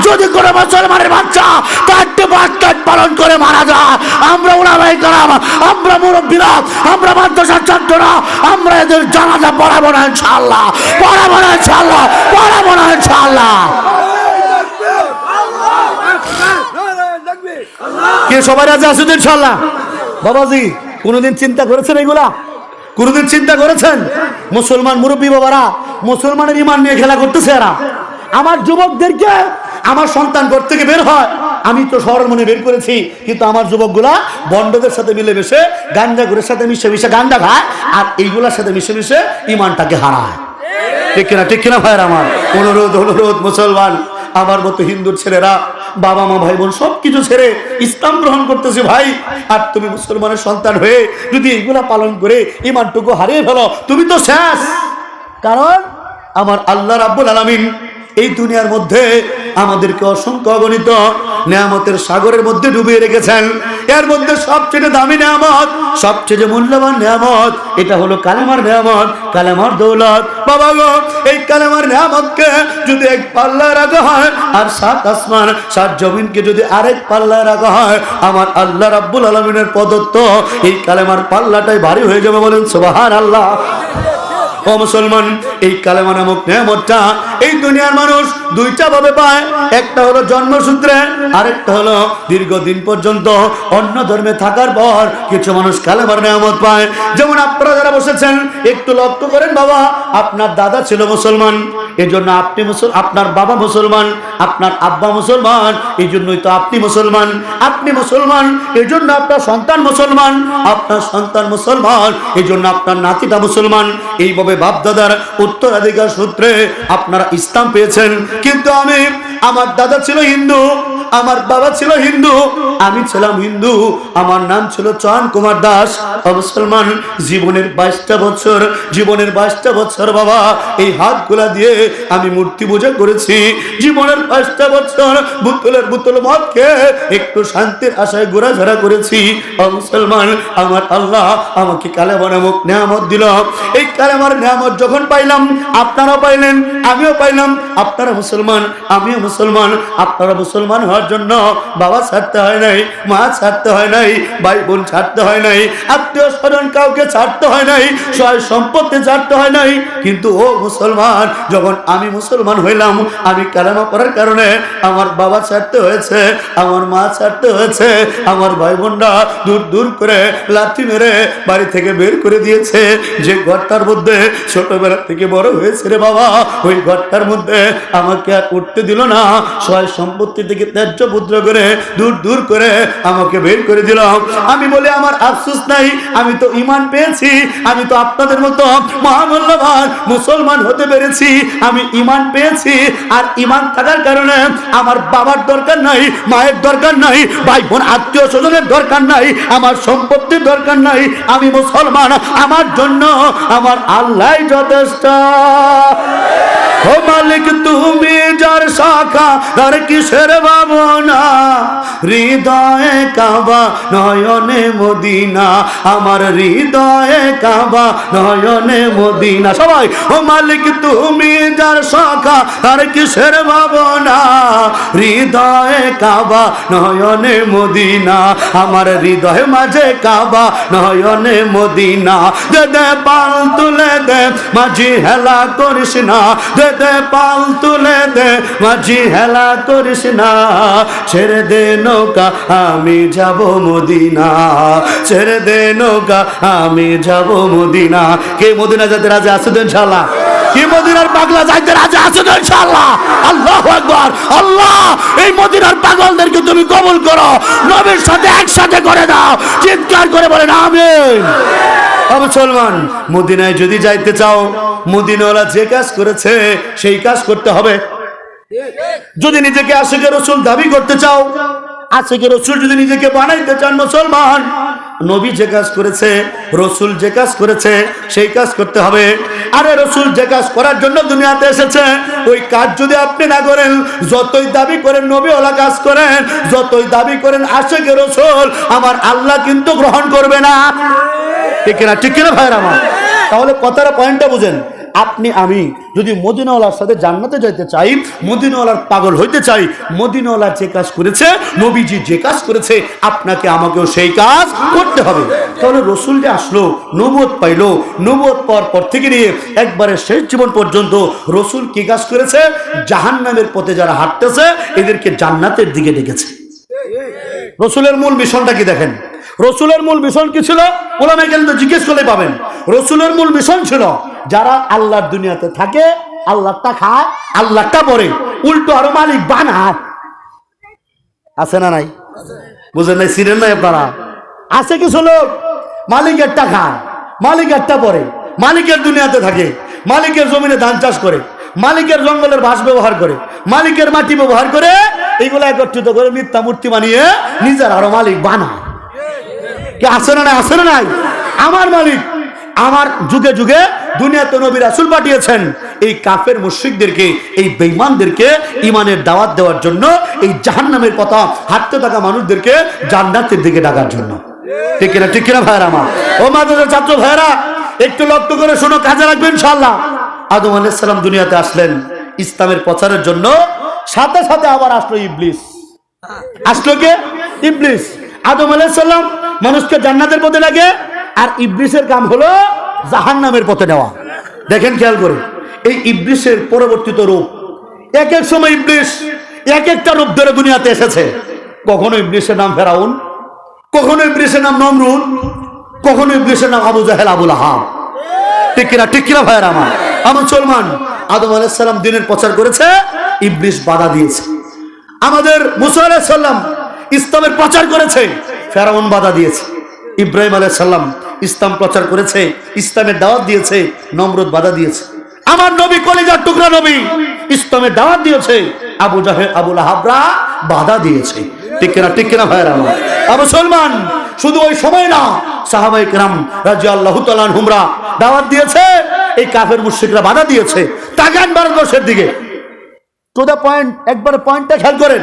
যদি কোনো মুসলমানের বাচ্চা 31 পালন করে মারা যায়, আমরা উলামায়ে কেরাম, আমরা মুরব্বীরা, আমরা মাদ্রাসার ছাত্ররা, আমরা এদের জানাজা পড়াবো না ইনশাআল্লাহ, পড়াবো না ইনশাআল্লাহ, পড়াবো না ইনশাআল্লাহ। কে সবাই রাজি আছেন ইনশাআল্লাহ? বাবাজি কোনোদিন চিন্তা করেছেন এগুলা? কোনোদিন চিন্তা করেছেন? মুসলমান মুরব্বী বাবারা মুসলমানের ঈমান নিয়ে খেলা করতেছে এরা। আমার যুবকদেরকে আমার সন্তান ঘর থেকে বের হয়, আমি তো শহরের মনে বের করেছি, কিন্তু আমার যুবকগুলা বন্ডদের সাথে মিলেমিশে গাঞ্জাগুরের সাথে মিশে মিশে গাঞ্জা খায়, আর এইগুলার সাথে মিশে মিশে ঈমানটাকে হারায়। ঠিক কিনা? ঠিক কিনা ভাইয়ের আমার? অনুরোধ অনুরোধ, মুসলমান আমার মতো হিন্দুর ছেলেরা বাবা মা ভাই বোন সবকিছু ছেড়ে ইসলাম গ্রহণ করতেছে ভাই। আর তুমি মুসলমানের সন্তান হয়ে যদি এইগুলা পালন করে ঈমানটুকু হারিয়ে ফেলো, তুমি তো শেষ। কারণ আমার আল্লাহ রাব্বুল আলামিন এই দুনিয়ার মধ্যে আমাদেরকে অসংখ্য অগণিত নিয়ামতের সাগরের মধ্যে ডুবিয়ে রেখেছেন। এর মধ্যে সবচেয়ে দামি নিয়ামত, সবচেয়ে মূল্যবান নিয়ামত, এটা হলো কালেমার নিয়ামত, কালেমার দৌলত। বাবা গো, এই কালেমার নিয়ামতকে যদি এক পাল্লায় রাখা হয়, আর 7 আসমান 7 জমিনকে যদি আরেক পাল্লায় রাখা হয়, আমার আল্লাহ রাব্বুল আলামিনের প্রদত্ত এই কালেমার পাল্লাটাই ভারী হয়ে যাবে। বলেন সুবহানাল্লাহ। ও মুসলমান, এই কালেমা নামক নিয়ামতটা এই দুনিয়ার মানুষ দুইটা ভাবে পায়। একটা হলো জন্মসূত্রে, আরেকটা হলো দীর্ঘদিন পর্যন্ত অন্য ধর্মে থাকার পর কিছু মানুষ কালেমার নিয়ামত পায়। যেমন আপনারা যারা বসেছেন, একটু লক্ষ্য করেন বাবা, আপনার দাদা ছিল মুসলমান, এই জন্য আপনি আপনার বাবা মুসলমান, আপনার আব্বা মুসলমান, এই জন্যই তো আপনি মুসলমান। আপনি মুসলমান, এই জন্য আপনার সন্তান মুসলমান, আপনার সন্তান মুসলমান, এই জন্য আপনার নাতিটা মুসলমান। এইভাবে বাপ দাদার উত্তরাধিকার সূত্রে আপনারা ইসলাম পেয়েছেন। কিন্তু আমার দাদা ছিল হিন্দু, আমার বাবা ছিল হিন্দু, আমি ছিলাম হিন্দু, আমার নাম ছিল চয়ন কুমার দাস। মুসলমান, জীবনের 22টা বছর বাবা এই হাতগুলা দিয়ে আমি মূর্তি পূজা করেছি। জীবনের 5টা বছর বোতল মদ খেয়ে একটু শান্তির আশায় ঘোরাফেরা করেছি। মুসলমান, আমার আল্লাহ আমাকে কালেমা নামক নিয়ামত দিল। এই কালেমার নিয়ামত যখন পাইলাম, আপনারা পাইলেন, আমিও পাইলাম। আপনারা মুসলমান, আমিও মুসলমান। আপনারা মুসলমান হওয়ার জন্য বাবা ছাড়তে হয় নাই, মা ছাড়তে হয় নাই, ভাই বোন ছাড়তে হয় নাই, আত্মীয় স্বজন কাউকে ছাড়তে হয় নাই, সয় সম্পত্তি ছাড়তে হয় নাই। কিন্তু ও মুসলমান, যখন আমি মুসলমান হইলাম, আমি কালেমা পড়ার কারণে আমার বাবা ছাড়তে হয়েছে, আমার মা ছাড়তে হয়েছে, আমার ভাই বোনরা দূর দূর করে লাথি মেরে বাড়ি থেকে বের করে দিয়েছে। যে ঘরটার মধ্যে ছোটবেলা থেকে বড় হয়েছে রে বাবা, ওই ঘরটার মধ্যে আমাকে আর উঠতে দিল না। সয় সম্পত্তি থেকে ত্যায্য পুত্র করে দূর দূর করে আমাকে বের করে দিল। আমি বলি আমার আফসোস নাই, আমি তো ঈমান পেয়েছি, আমি তো আপনাদের মতো মহামূল্যবান মুসলমান হতে পেরেছি, আমি ঈমান পেয়েছি। আর ঈমান থাকার কারণে আমার বাবার দরকার নাই, মায়ের দরকার নাই, ভাই বোন আত্মীয় স্বজনের দরকার নাই, আমার সম্পত্তির দরকার নাই। আমি মুসলমান, আমার জন্য আমার আল্লাহ যথেষ্ট। ও মালিক, তুমি যার শাখা তার কিসের ভাবনা, হৃদয়ে কাবা নয়নে মদিনা, আমার হৃদয়ে কাবা নয়নে মদিনা। সবাই, ও মালিক, তুমি যার শাখা তার কিসের ভাবনা, হৃদয়ে কাবা নয়নে মদিনা, আমার হৃদয় মাঝে কাবা নয়নে মদিনা। দে দে পাল তুলে দে মাঝি, হেলা করিস না, দে দে পাল তুলে দে মাঝি, হেলা করিস না, ছেড়ে দে নৌকা আমি যাব মদিনা, ছেড়ে দে নৌকা আমি যাব মদিনা। কে মদিনা যেতে রাজি আছে তো ইনশাআল্লাহ? কি মদিনার পাগলা যাইতে রাজি আছে তো ইনশাআল্লাহ? আল্লাহু আকবার। আল্লাহ এই মদিনার পাগলদেরকে তুমি কবুল করো, নবীর সাথে একসাথে করে দাও, চিৎকার করে বলেন আমিন। মুসলমান, মদিনায় যদি যাইতে চাও, মদিনাওয়ালা যে কাজ করেছে সেই কাজ করতে হবে। যদি নিজেকে আশিকে রসুল দাবি করতে চাও, আশিকে রসুল যদি নিজেকে বানাইতে চান মুসলমান, নবী যে কাজ করেছে, রসুল যে কাজ করেছে সেই কাজ করতে হবে। আরে রসুল যে কাজ করার জন্য দুনিয়াতে এসেছে ওই কাজ যদি আপনি না করেন, যতই দাবি করেন নবীওয়ালা কাজ করেন, যতই দাবি করেন আশিকে রসুল, আমার আল্লাহ কিন্তু গ্রহণ করবে না। ঠিক না? ঠিক না ভাইরা আমার? তাহলে কথার পয়েন্টটা বুঝেন। আপনি আমি যদি মদিনাওয়ালার সাথে জান্নাতে যেতে চাই, মদিনাওয়ালার পাগল হইতে চাই, মদিনাওয়ালা যে কাজ করেছে, নবীজি যে কাজ করেছে, আপনাকে আমাকেও সেই কাজ করতে হবে। তাহলে রসুল যে আসলো, নবুয়ত পাইলো, নবুয়ত পাওয়ার পর থেকে নিয়ে একবারে শেষ জীবন পর্যন্ত রসুল কি কাজ করেছে? জাহান্নামের পথে যারা হাঁটতেছে এদেরকে জান্নাতের দিকে ডেকেছে। রসুলের মূল মিশনটা কি দেখেন? রসুলের মূল মিশন কি ছিল? ওলামায়ে কেরাম তো জিজ্ঞেস করলে পাবেন। রসুলের মূল মিশন ছিল যারা আল্লাহর দুনিয়াতে থাকে, আল্লাহটা খায়, আল্লাহটা পরে, উল্টো আরো মালিক বানায়। আছে না নাই? বুঝেন নাই? ছিলেন নাই আপনারা? আছে কিছু লোক মালিকেরটা খায়, মালিকেরটা পরে, মালিকের দুনিয়াতে থাকে, মালিকের জমিনে ধান চাষ করে, মালিকের জঙ্গলের বাঁশ ব্যবহার করে, মালিকের মাটি ব্যবহার করে, এইগুলা একত্রিত করে মিথ্যা মূর্তি বানিয়ে নিজের আরো মালিক বানায়। কি আছে না নাই? আছে না নাই? আমার মালিক, আমার যুগে যুগে দুনিয়াতে নবী রাসূল পাঠিয়েছেন এই কাফের মুশরিকদেরকে, এই বেঈমানদেরকে ইমানের দাওয়াত দেওয়ার জন্য, এই জাহান্নামের পথে হাঁটতে থাকা মানুষদেরকে জান্নাতের দিকে ডাকার জন্য। ঠিক কিনা? ঠিক কিনা ভাইরা আমার? ও মাদ্রাসার ছাত্র ভাইরা, একটু লক্ষ্য করে শোনো, কাজে রাখবেন ইনশাআল্লাহ। আদম আলাইহিস সালাম দুনিয়াতে আসলেন ইসলামের প্রচারের জন্য, সাথে সাথে আবার আসলো ইবলিস। আসলো কে? ইবলিস। আদম আলাইহিস সালাম মানুষকে জান্নাতের পথে লাগে, আর ইবলিসের কাম হলো জাহান্নামের পথে নেওয়া। দেখেন খেয়াল করে, এই ইবলিসের পরবর্তীত রূপ, এক এক সময় ইবলিস এক একটা রূপ ধরে দুনিয়াতে এসেছে। কখনো ইবলিসের নাম ফেরাউন, কখনো ইবলিসের নাম নমরুদ, কখনো ইবলিসের নাম আবু জাহেল, আবু লাহাব। ঠিক কিনা? ঠিক কিনা ভাইয়ের আমার? মুসলমান, আদম আলাইহিস সালাম দিনের প্রচার করেছে, ইবলিস বাধা দিয়েছে। আমাদের মুসা আলাইহিস সালাম ইসলামের প্রচার করেছে, ফেরাউন বাধা দিয়েছে। ইব্রাহিম আলাইহিস সালাম ইসলাম প্রচার করেছে, ইসলামের দাওয়াত দিয়েছে, নমরুদ বাধা দিয়েছে। আমার নবী কলিজার টুকরা নবী ইসলামের দাওয়াত দিয়েছে, আবু জাহেল, আবু লাহাবরা বাধা দিয়েছে। ঠিক কিনা? ঠিক কিনা ভাইয়ের আমার? মুসলমান, শুধু ওই সময় না, সাহাবায়ে কেরাম রাদিয়াল্লাহু তাআলা আনহুমরা দাওয়াত দিয়েছে, এই কাফের মুশরিকরা বাধা দিয়েছে। তাকান ভারতবর্ষের দিকে, টু দ্য পয়েন্ট, একবারে পয়েন্টটা খেয়াল করেন।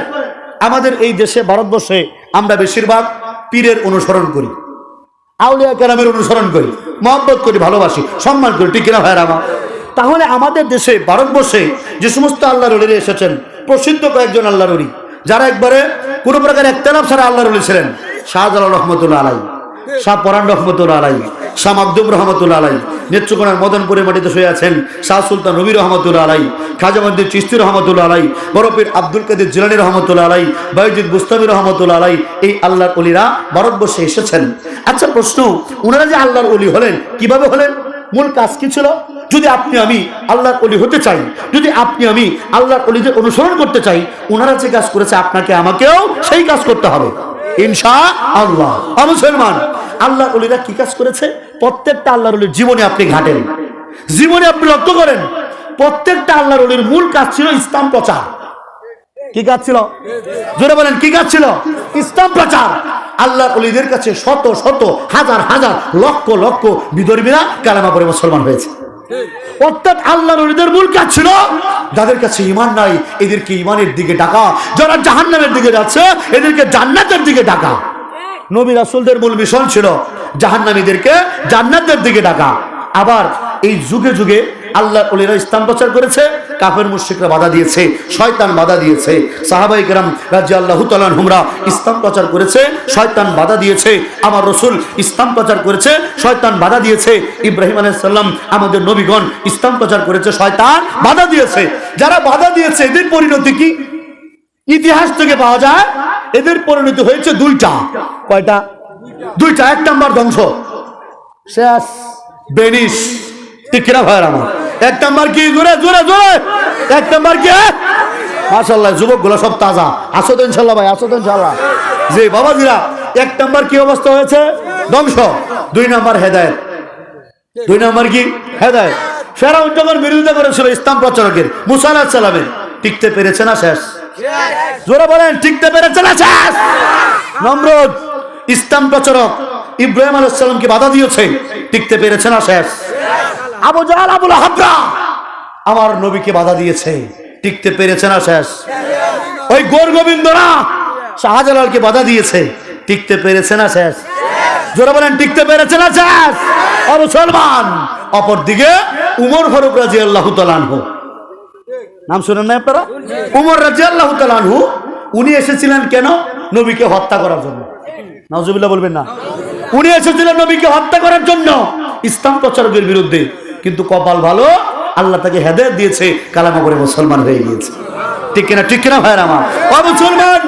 আমাদের এই দেশে, ভারতবর্ষে আমরা বেশিরভাগ পীরের অনুসরণ করি, আউলিয়া কেরামের অনুসরণ করি, মহব্বত করি, ভালোবাসি, সম্মান করি। ঠিক কিনা ভাইয়ের আমার? তাহলে আমাদের দেশে, ভারতবর্ষে যে সমস্ত আল্লাহর ওলিরা এসেছেন, প্রসিদ্ধ কয়েকজন আল্লাহর ওলি যারা একবারে কোনো প্রকার একতলাফ ছাড়া আল্লাহর ওলি ছিলেন, শাহজালাল রহমতুল্লাহ আলাইহি, শাহ পরান রহমতুল্লাহ আলাইহি, শাহ মাকদুম রহমতুল্লাহ আলাইহি, নেত্রকোনার মদনপুরে মাটিতে শুয়ে আছেন শাহ সুলতান নবী রহমতুল্লাহ আলাইহি, খাজা মঈনুদ্দিন চিশতি রহমতুল্লাহ আলাইহি, বড়পীর আব্দুল কাদের জিলানী রহমতুল্লাহ আলাইহি, বায়জিদ বুস্তামি রহমতুল্লাহ আলাইহি, এই আল্লাহর ওলিরা ভারতবর্ষে এসেছেন। আচ্ছা প্রশ্ন, ওনারা যে আল্লাহর ওলি হলেন, কিভাবে হলেন? মূল কাজ কি ছিল? যদি আপনি আমি আল্লাহর ওলি হতে চাই, যদি আপনি আমি আল্লাহর ওলিদের অনুসরণ করতে চাই, ওনারা যে কাজ করেছে আপনাকে আমাকেও সেই কাজ করতে হবে ইনশাআল্লাহ। মুসলমান, আল্লাহর ওলিরা কি কাজ করেছে? প্রত্যেকটা আল্লাহর ওলির জীবনে আপনি ঘাটেন, জীবনে আপনি লক্ষ্য করেন, প্রত্যেকটা আল্লাহর ওলির মূল কাজ ছিল ইসলাম প্রচার। কি কাজ ছিল? জোরে বলেন, কি কাজ ছিল? ইসলাম প্রচার। আল্লাহর ওলিদের কাছে শত শত, হাজার হাজার, লক্ষ লক্ষ বিধর্মীরা কালেমা পড়ে মুসলমান হয়েছে। অর্থাৎ আল্লাহর ওলিদের মূল কাজ ছিল যাদের কাছে ঈমান নাই এদেরকে ঈমানের দিকে ডাকা, যারা জাহান্নামের দিকে যাচ্ছে এদেরকে জান্নাতের দিকে ডাকা। নবী রাসূলদের মূল মিশন ছিল জাহান্নামীদেরকে জান্নাতের দিকে ডাকা। আবার এই যুগে যুগে আল্লাহর ওলিরা ইসলাম প্রচার করেছে, কাফের মুশরিকরা বাধা দিয়েছে, শয়তান বাধা দিয়েছে। সাহাবায়ে কেরাম রাদিয়াল্লাহু তাআলা আনহুমরা ইসলাম প্রচার করেছে, শয়তান বাধা দিয়েছে। আমার রাসূল ইসলাম প্রচার করেছে, শয়তান বাধা দিয়েছে। ইব্রাহিম আলাইহিস সালাম, আমাদের নবীগণ ইসলাম প্রচার করেছে, শয়তান বাধা দিয়েছে। যারা বাধা দিয়েছে এদের পরিণতি কি? ইতিহাস থেকে পাওয়া যায় এদের পরিণতি হয়েছে দুইটা। কয়টা? দুইটা। এক নাম্বার ধ্বংস, শেষ, বেনিশ। ঠিক কিনা ভাইয়ের আমার? এক নাম্বার কি? জোরে জোরে জোরে। এক নাম্বার কি? মাশাআল্লাহ, যুবকগুলো সব তাজা। আসো তো ইনশাআল্লাহ ভাই, আসো তো ইনশাআল্লাহ। জি বাবাজিরা, এক নাম্বার কি অবস্থা হয়েছে? ধ্বংস। দুই নাম্বার হেদায়েত। দুই নাম্বার কি? হেদায়েত। ফেরাউন যখন বিরোধিতা করেছিল ইসলাম প্রচারকের, মুসা আলাইহিস সালামের, টিকতে পেরেছে না শেষ? জোরে বলেন, টিকতে পেরেছে না শেষ? নমরুদ ইসলাম প্রচারক, ইব্রাহিম আলাইহিস সালামকে বাধা দিয়েছে, টিকতে পেরেছে না শেষ? আবু জাহাল আবুল হাবরা আমার নবীকে বাধা দিয়েছে, টিকতে পেরেছে না শেষ? ওই গোরগোবিন্দরা শাহজালালকে বাধা দিয়েছে, টিকতে পেরেছে না শেষ? জোরে বলেন টিকতে পেরেছে না শেষ? ও মুসলমান, অপরদিকে উমর ফারুক রাদিয়াল্লাহু তাআলা আনহু, নাম শুনেন না আপনারা? উমর রাদিয়াল্লাহু তাআলা আনহু, উনি এসেছিলেন কেন? নবীকে হত্যা করার জন্য। নাউজুবিল্লাহ বলবেন না? উনি এসেছিলেন নবীকে হত্যা করার জন্য, ইসলাম প্রচারকের বিরুদ্ধে। কিন্তু কপাল ভালো, আল্লাহ তাকে হেদায়েত দিয়েছে, কালেমা পড়ে মুসলমান হয়ে গিয়েছে। ঠিক কিনা? ঠিক কিনা ভাইরা আমার? ও মুসলমান,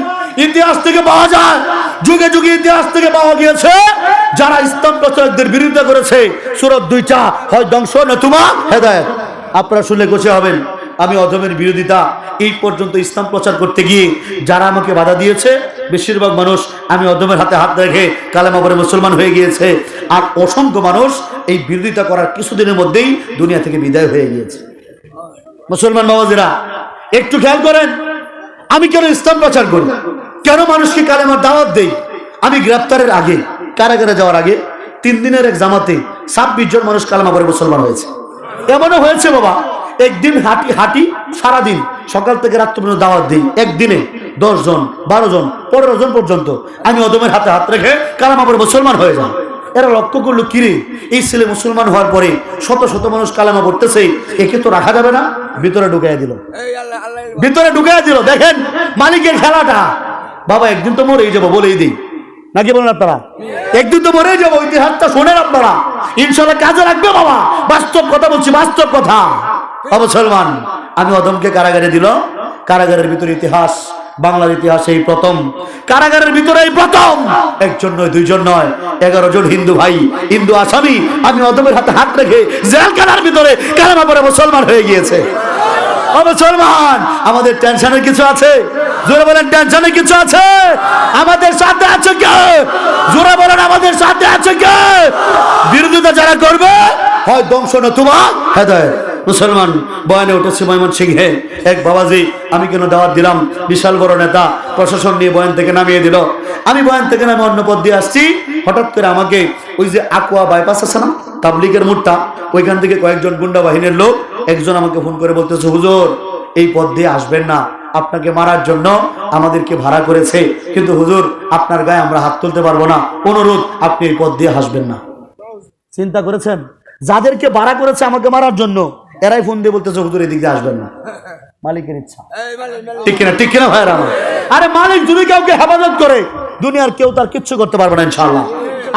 ইতিহাস থেকে পাওয়া যায়, যুগে যুগে ইতিহাস থেকে পাওয়া গিয়েছে, যারা ইসলাম প্রচারকদের বিরোধিতা করেছে, সূরা দুইটা, হয় ধ্বংস নতুবা হেদায়েত। আপনারা শুনলে খুশি হবেন, আমি অধমের বিরোধিতা এই পর্যন্ত ইসলাম প্রচার করতে গিয়ে যারা আমাকে বাধা দিয়েছে, বেশিরভাগ মানুষ আমি অধমের হাতে হাত রেখে কালেমা পড়ে মুসলমান হয়ে গিয়েছে। আর অসংখ্য মানুষ এই বিরোধিতা করার কিছুদিনের মধ্যেই দুনিয়া থেকে বিদায় হয়ে গিয়েছে। মুসলমান বাবাজিরা একটু খেয়াল করেন, আমি কেন ইসলাম প্রচার করি, কেন মানুষকে কালেমার দাওয়াত দেই? আমি গ্রেপ্তারের আগে, কারাগারে যাওয়ার আগে 3 দিনের এক জামাতে 26 জন মানুষ কালেমা পড়ে মুসলমান হয়েছে। এমনও হয়েছে বাবা, একদিন হাঁটি সারাদিন সকাল থেকে রাত পর্যন্ত দাওয়াত দিই, একদিনে 10 জন 12 জন 15 জন পর্যন্ত আমি অদমের হাতে হাত রেখে কালেমা পড়ে মুসলমান হয়ে যান। এরা লক্ষ্য করলো, কিরে এই ছেলে মুসলমান হওয়ার পরে শত শত মানুষ কালেমা পড়তেছে, একে তো রাখা যাবে না, ভিতরে ঢুকাইয়া দিল, ভিতরে ঢুকাইয়া দিল। দেখেন মালিকের খেলাটা। বাবা একদিন তো মরেই যাবো বলেই দিই, নাকি বলেন আপনারা? একদিন তো মরেই যাবো, ইতিহাসটা শোনেন আপনারা, ইনশাল্লাহ কাজে রাখবে বাবা। বাস্তব কথা বলছি, বাস্তব কথা। মুসলমান, আমি অদমকে কারাগারে দিল, কারাগারের ভিতরে ইতিহাস, বাংলার ইতিহাসে এই প্রথম, কারাগারের ভিতরে এই প্রথম, 1 জন নয় 2 জন নয়, 11 জন হিন্দু ভাই, হিন্দু আসামি আমি অদমের হাতে হাত রেখে জেলখানার ভিতরে কালেমা পড়ে মুসলমান হয়ে গিয়েছে। ও মুসলমান, আমাদের টেনশনের কিছু আছে? জোরে বলেন টেনশনের কিছু আছে? আমাদের সাথে আছে কে? জোরে বলেন আমাদের সাথে আছে কে? বিরোধিতা যারা করবে, হয় ধ্বংস নতুবা হেদায়েত। মুসলমান, বয়ানে উঠেছে ময়মনসিংহে এক বাবাজি, আমি কেন দাওয়াত দিলাম, বিশাল বড় নেতা, প্রশাসন নিয়ে বয়ান থেকে নামিয়ে দিল। আমি বয়ান থেকে নামে অন্য পথ দিয়ে আসছি, হঠাৎ করে আমাকে ওই যে আকুয়া বাইপাস আছে না, তাবলিগের মোড়টা, ওইখান থেকে কয়েকজন গুন্ডা বাহিনীর লোক, একজন আমাকে ফোন করে বলতেছে, হুজুর এই পথ দিয়ে আসবেন না, আপনাকে মারার জন্য আমাদেরকে ভাড়া করেছে, কিন্তু হুজুর আপনার গায়ে আমরা হাত তুলতে পারবো না, অনুরোধ আপনি এই পথ দিয়ে আসবেন না। চিন্তা করেছেন, যাদেরকে ভাড়া করেছে আমাকে মারার জন্য, এরাই ফোন দিয়ে বলতেছে হুজুর এদিক দিয়ে আসবেন না, মালিকের ইচ্ছা। ঠিক কিনা? ঠিক কিনা ভাইরা আমার? আরে মালিক যদি কাউকে হেফাজত করে, দুনিয়ার কেউ তার কিচ্ছু করতে পারবে না ইনশাআল্লাহ।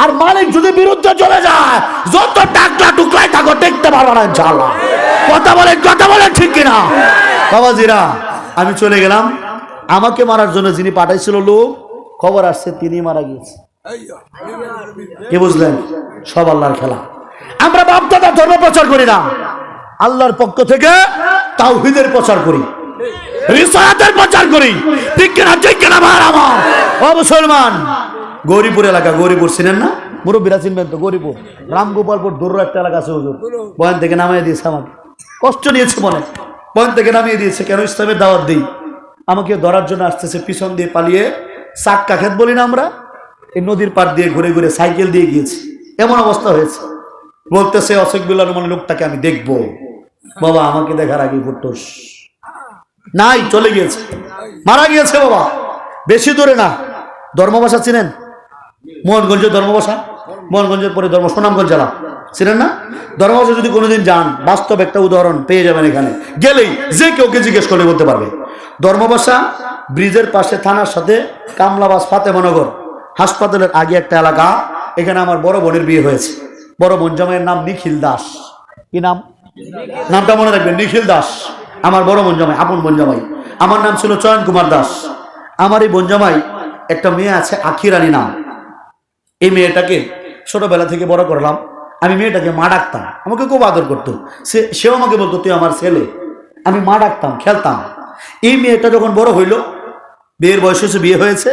আর মালিক যদি বিরুদ্ধে চলে যায়, যত টাকলা টুকলাই থাকো টেকতে পারবে না ইনশাআল্লাহ। কথা বলেন ঠিক কিনা বাবাজিরা? আমি চলে গেলাম, আমাকে মারার জন্য যিনি পাঠাইছিল লোক, খবর আসছে তিনি মারা গিয়েছে। কি বুঝলেন? সব আল্লাহর খেলা। আমরা বাপ দাদা ধর্ম প্রচার করি না, আল্লাহর পক্ষ থেকে তাওহীদের প্রচার করি, রিসালাতের প্রচার করি। ঠিক কিনা? ঠিক কিনা ভাই আমার? ও মুসলমান, গৌরীপুর এলাকা, গৌরীপুর চিনেন না? মুরব্বীরা চিনবেন তো, গৌরীপুর রামগোপালপুর দূরের একটা এলাকা আছে। হুজুর বয়ান থেকে নামিয়ে দিয়েছে, আমাকে কষ্ট নিয়েছে মনে, বয়ান থেকে নামিয়ে দিয়েছে। কেন? ইসলামের দাওয়াত দিই। আমাকে ধরার জন্য আসতেছে, পিছন দিয়ে পালিয়ে, চাক্কা খেত বলি না আমরা, এই নদীর পাড় দিয়ে ঘুরে ঘুরে সাইকেল দিয়ে গিয়েছি, এমন অবস্থা হয়েছে। বলতেছে অসুখবিল্লার মানে লোকটাকে আমি দেখবো। বাবা আমাকে দেখার আগে ফুটুস নাই, চলে গিয়েছে, মারা গিয়েছে বাবা। বেশি দূরে না, ধর্মবাসা চিনেন? মোহনগঞ্জের ধর্মবাসা, মোহনগঞ্জের পরে সুনামগঞ্জ জেলা, চিনেন না? ধর্মবাসা যদি কোনোদিন যান, বাস্তব একটা উদাহরণ পেয়ে যাবেন। এখানে গেলেই যে কেউকে জিজ্ঞেস করলে বলতে পারবে। ধর্মবাসা ব্রিজের পাশে, থানার সাথে কামলাবাস ফাতেমানগর হাসপাতালের আগে একটা এলাকা। এখানে আমার বড় বোনের বিয়ে হয়েছে। বড় বোন জামাইয়ের নাম নিখিল দাস। কি নাম? নামটা মনে রাখবেন, নিখিল দাস আমার বড় বোন জামাই, আপন বোন জামাই। আমার নাম ছিল চয়ন কুমার দাস। আমার এই বোন জামাই একটা মেয়ে আছে, আখি রানী নাম। এই মেয়েটাকে ছোটবেলা থেকে বড় করলাম। আমি মেয়েটাকে মা ডাকতাম, আমাকে খুব আদর করতো। সেও আমাকে বলতো তুই আমার ছেলে। আমি মা ডাকতাম, খেলতাম। এই মেয়েটা যখন বড় হইল, বিয়ের বয়স হয়েছে, বিয়ে হয়েছে,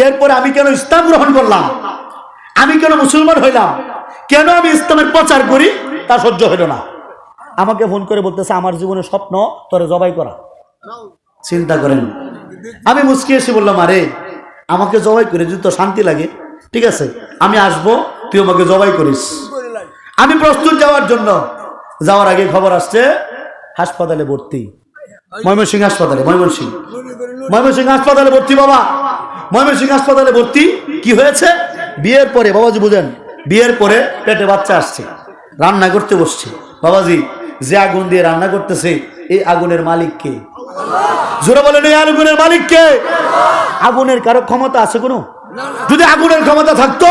এরপরে আমি কেন ইসলাম গ্রহণ করলাম, আমি কেন মুসলমান হইলাম, কেন আমি ইসলামের প্রচার করি, তা সহ্য হইল না। আমাকে ফোন করে বলতেছে আমার জীবনের স্বপ্ন তোরে জবাই করা। চিন্তা করেন। আমি মুচকি এসে বললাম, আরে আমাকে জবাই করে যদি তো শান্তি লাগে, ঠিক আছে, আমি আসবো, তুই আমাকে জবাই করিস। আমি প্রস্তুত যাওয়ার জন্য। যাওয়ার আগে খবর আসছে হাসপাতালে ভর্তি, ময়মনসিংহ হাসপাতালে, ময়মনসিংহ হাসপাতালে ভর্তি বাবা, ময়মনসিংহ হাসপাতালে ভর্তি। কি হয়েছে? বিয়ের পরে বাবাজি বুঝেন, বিয়ের পরে পেটে বাচ্চা আসছে, রান্না করতে বসছে। বাবাজি, যে আগুন দিয়ে রান্না করতেছে এই আগুনের মালিক কে? জোরে বলেন, এই আগুনের মালিক কে? আগুনের কারো ক্ষমতা আছে কোনো? যদি আগুনের ক্ষমতা থাকতো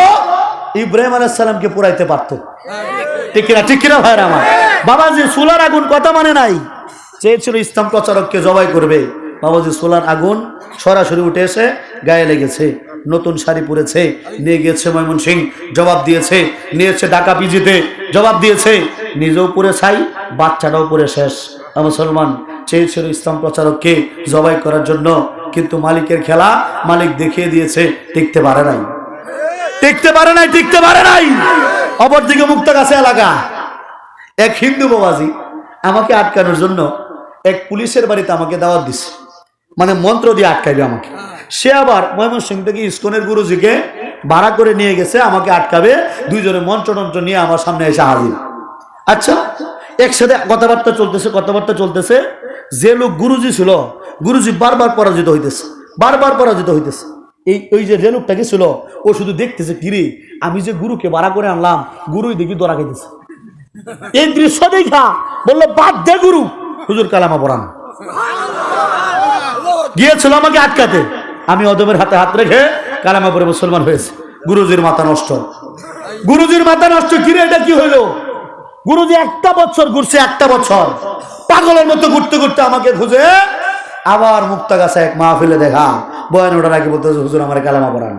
ইব্রাহিম আলাইহিস সালামকে পুরাইতে পারতো। ঠিক কিনা? ঠিক কিনা ভাইরা আমার? বাবাজি চুলার আগুন কথা মানে নাই, চেয়েছিল ইসলাম প্রচারককে জবাই করবে। বাবাজি চুলার আগুন সরাসরি উঠে এসে গায়ে লেগেছে, নতুন শাড়ি পরেছে, নিয়ে গিয়েছে ময়মনসিংহ, জবাব দিয়েছে, নিয়েছে ঢাকা পিজিতে, জবাব দিয়েছে, নিজেও পরে ছাই, বাচ্চাটাও পরে শেষ। মুসলমান চেয়েছিল ইসলাম প্রচারককে জবাই করার জন্য, কিন্তু মালিকের খেলা মালিক দেখিয়ে দিয়েছে, টিকতে পারে নাই, টিকতে পারে নাই, টিকতে পারে নাই। অপরদিকে মুক্তাগাছা এলাকা এক হিন্দু বাবাজি আমাকে আটকানোর জন্য এক পুলিশের বাড়িতে আমাকে দাওয়াত দিছে, মানে মন্ত্র দিয়ে আটকাবে আমাকে। সে আবার ময়মনসিংহ থেকে ইসকনের গুরুজিকে ভাড়া করে নিয়ে গেছে, আমাকে আটকাবে। দুইজনে মন্ত্র নিয়ে আমার সামনে এসে হাজির। আচ্ছা, একসাথে কথাবার্তা চলতেছে, কথাবার্তা চলতেছে। যে লোক গুরুজি ছিল, গুরুজি বারবার পরাজিত হইতেছে, বারবার পরাজিত হইতেছে। ওই যে লোকটা গেছিল, ও শুধু দেখতেছে, কিরে আমি যে গুরুকে ভাড়া করে আনলাম, গুরুই দেখি দরা খাইতেছে। এই দৃশ্য দেখা বললো, বাদ দে গুরু, হুজুর কালামা পড়ান। গিয়েছিল আমাকে আটকাতে, আমি অদমের হাতে হাত রেখে কালামা পড়ে মুসলমান হয়েছে। গুরুজির মাথা নষ্ট, গুরুজির মাথা নষ্ট। কিরে এটা কি হইলো? গুরুজি একটা বছর ঘুরছে, একটা বছর পাগলের মতো ঘুরতে ঘুরতে আমাকে খুঁজে আবার মুক্তাগাছা এক মাহফিলে দেখা। বয়ান ওঠার আগে বলতে, হুজুর আমার কালামা পড়ান।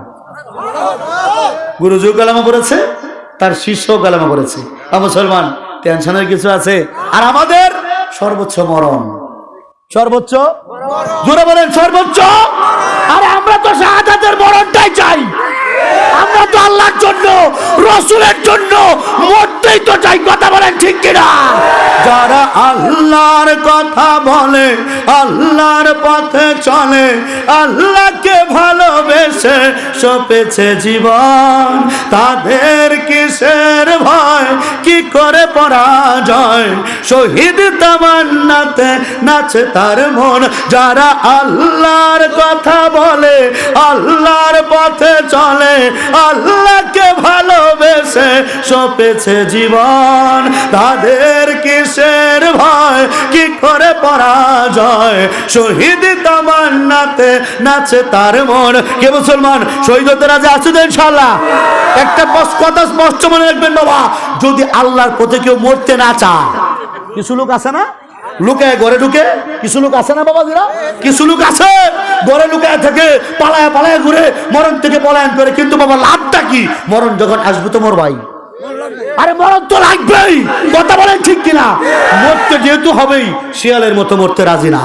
গুরুজিও কালামা পড়েছে, তার শিষ্যও কালামা পড়েছে। মুসলমান টেনশনের কিছু আছে? আর আমাদের সর্বোচ্চ মরণ, সর্বোচ্চ, জোরে বলেন সর্বোচ্চ। আরে আমরা তো শাহাদাতের মরণটাই চাই, আমরা তো আল্লাহর জন্য, রাসূলের জন্য মরতেই তো চাই। কথা বলেন ঠিক কিনা? যারা আল্লাহর কথা বলে, আল্লাহর পথে চলে, আল্লাহকে ভালোবেসে সপেছে জীবন, তাদের কিসের ভয়, কি করে পরাজয়, শহীদ তামান্নাতে নাচে তার মন। যারা আল্লাহর কথা বলে, আল্লাহর পথে চলে, আল্লাহকে ভালোবেসে সপেছে জীবন, তাদের কিসের ভয়, কি করে পরাজয়, শহীদ তামান্নাতে নাচে তার মন। কে মুসলমান শহীদ হতে রাজি আছে তো ইনশাআল্লাহ? একটা কথা স্পষ্ট মনে রাখবেন বাবা, যদি আল্লাহর পথে কেউ মরতে না চায়, কিছু লোক আছে না লুকায় ঘরে ঢুকে, কিছু লোক আছে না বাবাজিরা, কিছু লোক আছে ঘরে লুকায় থেকে পালায় পালায় ঘুরে মরণ থেকে পলায়ন করে, কিন্তু বাবা লাভটা কি? মরণ যখন আসবে তো মোর ভাই, আরে মরণ তো লাগবেই। কথা বলেন ঠিক কিনা? মরতে যেহেতু হবেই, শিয়ালের মতো মরতে রাজি না,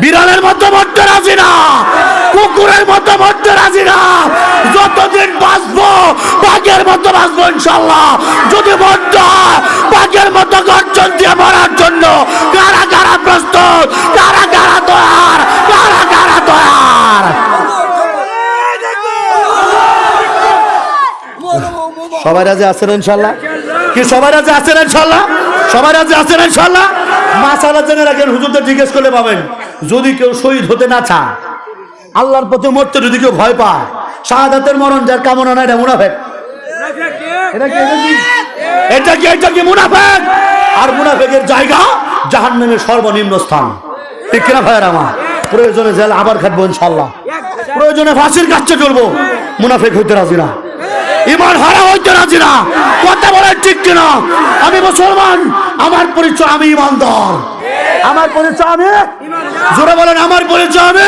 বিড়ালের মতো মরতে রাজি না, কুকুরের মতো মরতে রাজি না। যতদিন বাঁচবো বাঘের মতো বাঁচবো ইনশাআল্লাহ। যদি মরতে হয় বাঘের মতো গর্জন দিয়ে মরার জন্য কারা কারা প্রস্তুত, কারা কারা তৈয়ার, কারা কারা তৈয়ার? সবাই রাজি আছেন ইনশাআল্লাহ? কি সবাই রাজি আছেন ইনশাআল্লাহ? সবাই রাজি আছেন ইনশাআল্লাহ? মাসালা জেনে রাখেন, হুজুরদের জিজ্ঞেস করলে পাবেন। যদি কেউ শহীদ হতে না চায়, আল্লাহর পথে মরতে যদি কেউ ভয় পায়, শাহাদাতের মরণ যার কামনা নাই, এটা মুনাফিক। এটা কি মুনাফিক? আর মুনাফিকের জায়গা জাহান্নামের সর্বনিম্ন স্থান। ঠিক কিনা ভাইয়ার আমার? প্রয়োজনে জেল আবার খাটবো ইনশাআল্লাহ, প্রয়োজনে ফাঁসির কাছে চলবো। মুনাফিক হইতে রাজি না, ইমান হারা হইতে রাজি না। কথা বলেন ঠিক কিনা? আমি মুসলমান, আমার পরিচয় আমি ইমানদার, আমার পরিচয় আমি, জোরে বলেন আমার পরিচয় আমি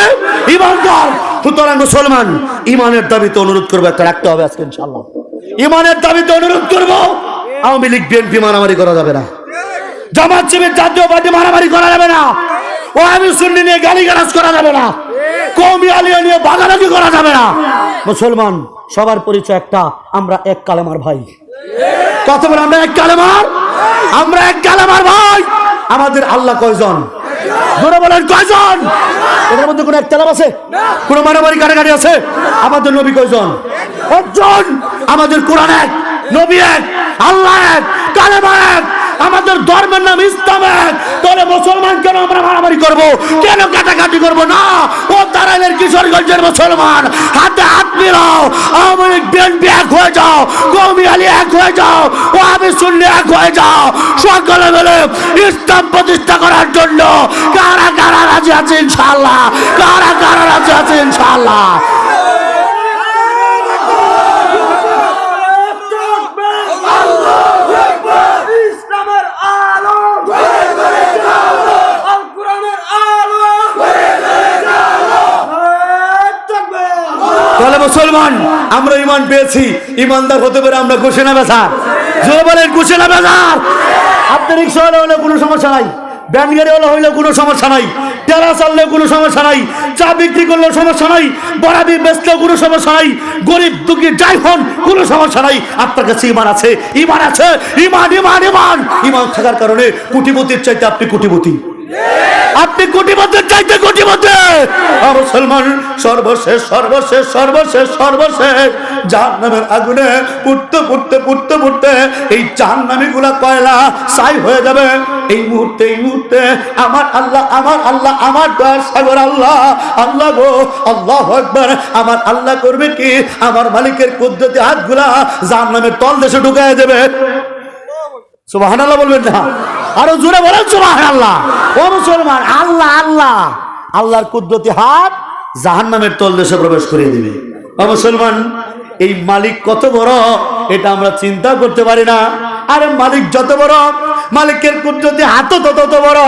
ইমানদার। সুতরাং মুসলমান ইমানের দাবিতে অনুরোধ করবো, একটা রাখতে হবে আজকে ইনশাআল্লাহ। ইমানের দাবিতে অনুরোধ করবো, আওয়ামী লীগ বিএনপি মারামারি করা যাবে না, জামাত শিবির জাতীয় পার্টি মারামারি করা যাবে না, ও আমি সুন্নি নিয়ে গালিগালাজ করা যাবে না, কওমি আলিয়া নিয়ে ভাগাভাগি করা যাবে না। মুসলমান সবার পরিচয় একটা, আমরা এক কালেমার ভাই। কথা বলে আমরা এক কালেমার, আমরা এক কালেমার ভাই। আমাদের আল্লাহ কয়জন? জোরে বলেন কয়জন? এদের মধ্যে কোনো একতলাপ আছে? কোনো মারামারি কাটাকাটি আছে? আমাদের নবী কয়জন? একজন। আমাদের কোরআন এক, নবী এক, আল্লাহ এক, কালেমা এক, আমাদের ধর্মের নাম ইসলাম এক। তাহলে মুসলমান কেন আমরা মারামারি করব, কেন কাটাকাটি করব না? ও তারাইলের কিশোরগঞ্জের মুসলমান, হাতে হাত মিলাও, আওয়ামী লীগ বিএনপি এক হয়ে যাও, কওমি আলী এক হয়ে যাও, ও আমি সুন্নি এক হয়ে যাও, সকলে মিলে ইসলাম প্রতিষ্ঠা করার জন্য কারা কারা রাজি আছে ইনশাআল্লাহ? কারা কারা রাজি আছে ইনশাআল্লাহ? তাহলে মুসলমান আমরা ইমান পেয়েছি, ইমানদার হতে পারে আমরা খুশি না বেজার? জোরে বলেন খুশি না বেজার? আপনি রিক্সা হলে কোনো সমস্যা নাই, ভ্যান গাড়িওয়ালা হইলেও কোনো সমস্যা নাই, টেরা চাললেও কোনো সমস্যা নাই, চা বিক্রি করলেও সমস্যা নাই, বরাবি বেচলেও কোনো সমস্যা নাই, গরিব দুঃখী যাই হন কোনো সমস্যা নাই। আপনার কাছে ইমান আছে, ইমান আছে, ইমান ইমান ইমান ইমান থাকার কারণে কোটিপতির চাইতে আপনি কোটিপতি, আপনি কোটিপতির চাইতে কোটিপতি। মুসলমান সর্বশেষ সর্বশেষ সর্বশেষ সর্বশেষ জাহান্নামের আগুনে পুড়তে পুড়তে পুড়তে পুড়তে এই জাহান্নামী গুলা কয়লা ছাই হয়ে যাবে। এই মুহূর্তে আমার আল্লাহ, আমার আল্লাহ, আমার দয়ার সাগর আল্লাহ, আল্লাহ গো, আল্লাহু আকবার। আমার আল্লাহ করবে কি? আমার মালিকের কুদরতি হাতগুলা জাহান্নামের তল দেশে ঢুকায় দেবে। সুবহানাল্লাহ বলবেন না? আরো জোরে বলেন সুবহানাল্লাহ। ও মুসলমান, আল্লাহ আল্লাহ, আল্লাহর কুদরতি হাত জাহান্নামের তল দেশে প্রবেশ করে দিবে। ও মুসলমান, এই মালিক কত বড় এটা আমরা চিন্তা করতে পারি না। আরে মালিক যত বড়, মালিকের কুদরতি হাতও তত বড়,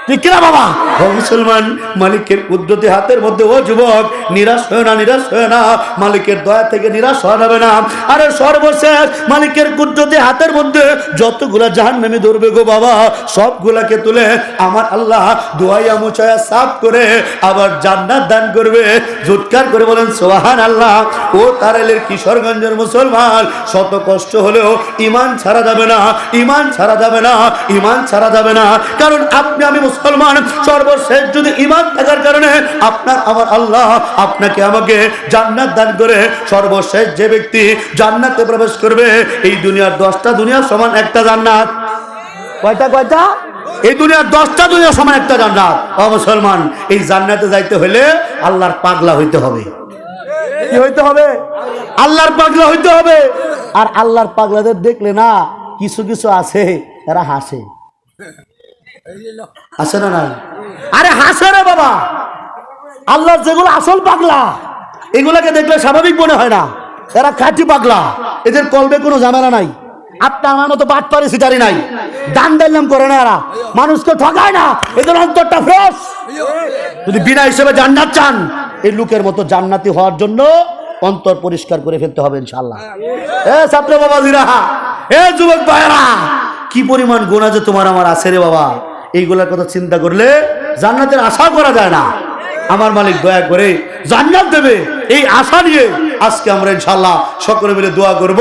ঠিক কিনা বাবা? ও মুসলমান, মালিকের কুদরতি হাতের মধ্যে, ও যুবক, নিরাশ হয় না, নিরাশ হয় না, মালিকের দয়া থেকে নিরাশ হওয়া যাবে না। আরে সর্বশেষ মালিকের কুদরতি হাতের মধ্যে যতগুলা জাহান্নামী ধরবে গো বাবা, সবগুলাকে তুলে আমার আল্লাহ দোয়াইয়া মুছায়া সাফ করে আবার জান্নাত দান করবে। জুৎকার করে বলেন সুবহানাল্লাহ। ও তারাইলের কিশোরগঞ্জের মুসলমান, শত কষ্ট হলেও ইমান ছাড়া যাবে না, ইমান ছাড়া যাবে না, ইমান ছাড়া যাবে না। কারণ আপনি আমি মুসলমান, সর্বশেষ যদি ইমান থাকার কারণে আপনার আমার আল্লাহ আপনাকে আমাকে জান্নাত দান করে, সর্বশেষ যে ব্যক্তি জান্নাতে প্রবেশ করবে, এই দুনিয়ার 10টা দুনিয়ার সমান একটা জান্নাত। কয়টা কয়টা? এই দুনিয়ার 10টা দুনিয়া সমান একটা জান্নাত। ও মুসলমান, এই জান্নাতে যাইতে হলে আল্লাহর পাগলা হইতে হবে। কি হইতে হবে? আল্লাহর পাগলা হইতে হবে। আর আল্লাহর পাগলাদের দেখলে না কিছু কিছু আছে এরা হাসে, আছে না নাই? আরে হাসে রে বাবা। আল্লাহর যেগুলো আসল পাগলা এগুলাকে দেখলে স্বাভাবিক মনে হয় না, এরা খাঁটি পাগলা। এদের কলবে কোনো ঝামেলা নাই, আপনি আমার মতো বাট পারি সিটারি নাই, দান দিলাম করে না, এরা মানুষকে ঠকায় না, এদের অন্তরটা ফ্রেশ। যদি বিনা হিসেবে জান্নাত চান, এই লোকের মতো জান্নাতি হওয়ার জন্য অন্তর পরিষ্কার করে ফেলতে হবে ইনশাআল্লাহ। এ ছাত্র বাবাজিরা, এ যুবক ভাইরা, কি পরিমাণ গুনাহ যে তোমার আমার আছে রে বাবা। এইগুলার কথা চিন্তা করলে জান্নাতের আশা করা যায় না। আমার মালিক দয়া করে জান্নাত দেবে এই আশা নিয়ে আজকে আমরা ইনশাআল্লাহ সকলে মিলে দোয়া করব।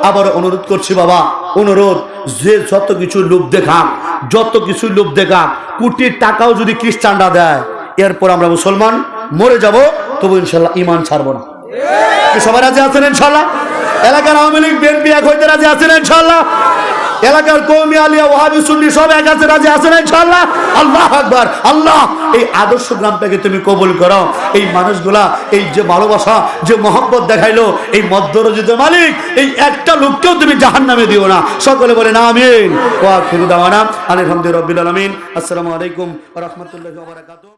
আবার অনুরোধ করছি বাবা, অনুরোধ, যে যত কিছু লোভ দেখাক, যত কিছু লোভ দেখাক, কোটি টাকাও যদি খ্রিস্টানরা দেয়, এরপর আমরা মুসলমান মরে যাব, তবু ইনশাআল্লাহ ইমান ছাড়বো না। সবাই রাজি আছেন ইনশাআল্লাহ? এলাকার আওয়ামী লীগ বিএনপি এক হইতে রাজি আছেন ইনশাআল্লাহ? এলাকার কওমি আলিয়া ওয়াহাবি সুন্নি সব এক আছে, রাজি আছেন ইনশাআল্লাহ? আল্লাহু আকবার। আল্লাহ এই আদর্শ গ্রামটাকে তুমি কবুল করো। এই মানুষগুলা এই যে ভালোবাসা, যে মহব্বত দেখাইলো, এই মধ্যরজিত মালিক, এই একটা লোককেও তুমি জাহান্নামে দিও না। সকলে বলেন আমিন। ওয়া আখিরু দাওয়ানা আলহামদুলিল্লাহি রাব্বিল আলামিন। আসসালামু আলাইকুম ওয়া রাহমাতুল্লাহি ওয়া বারাকাতুহু।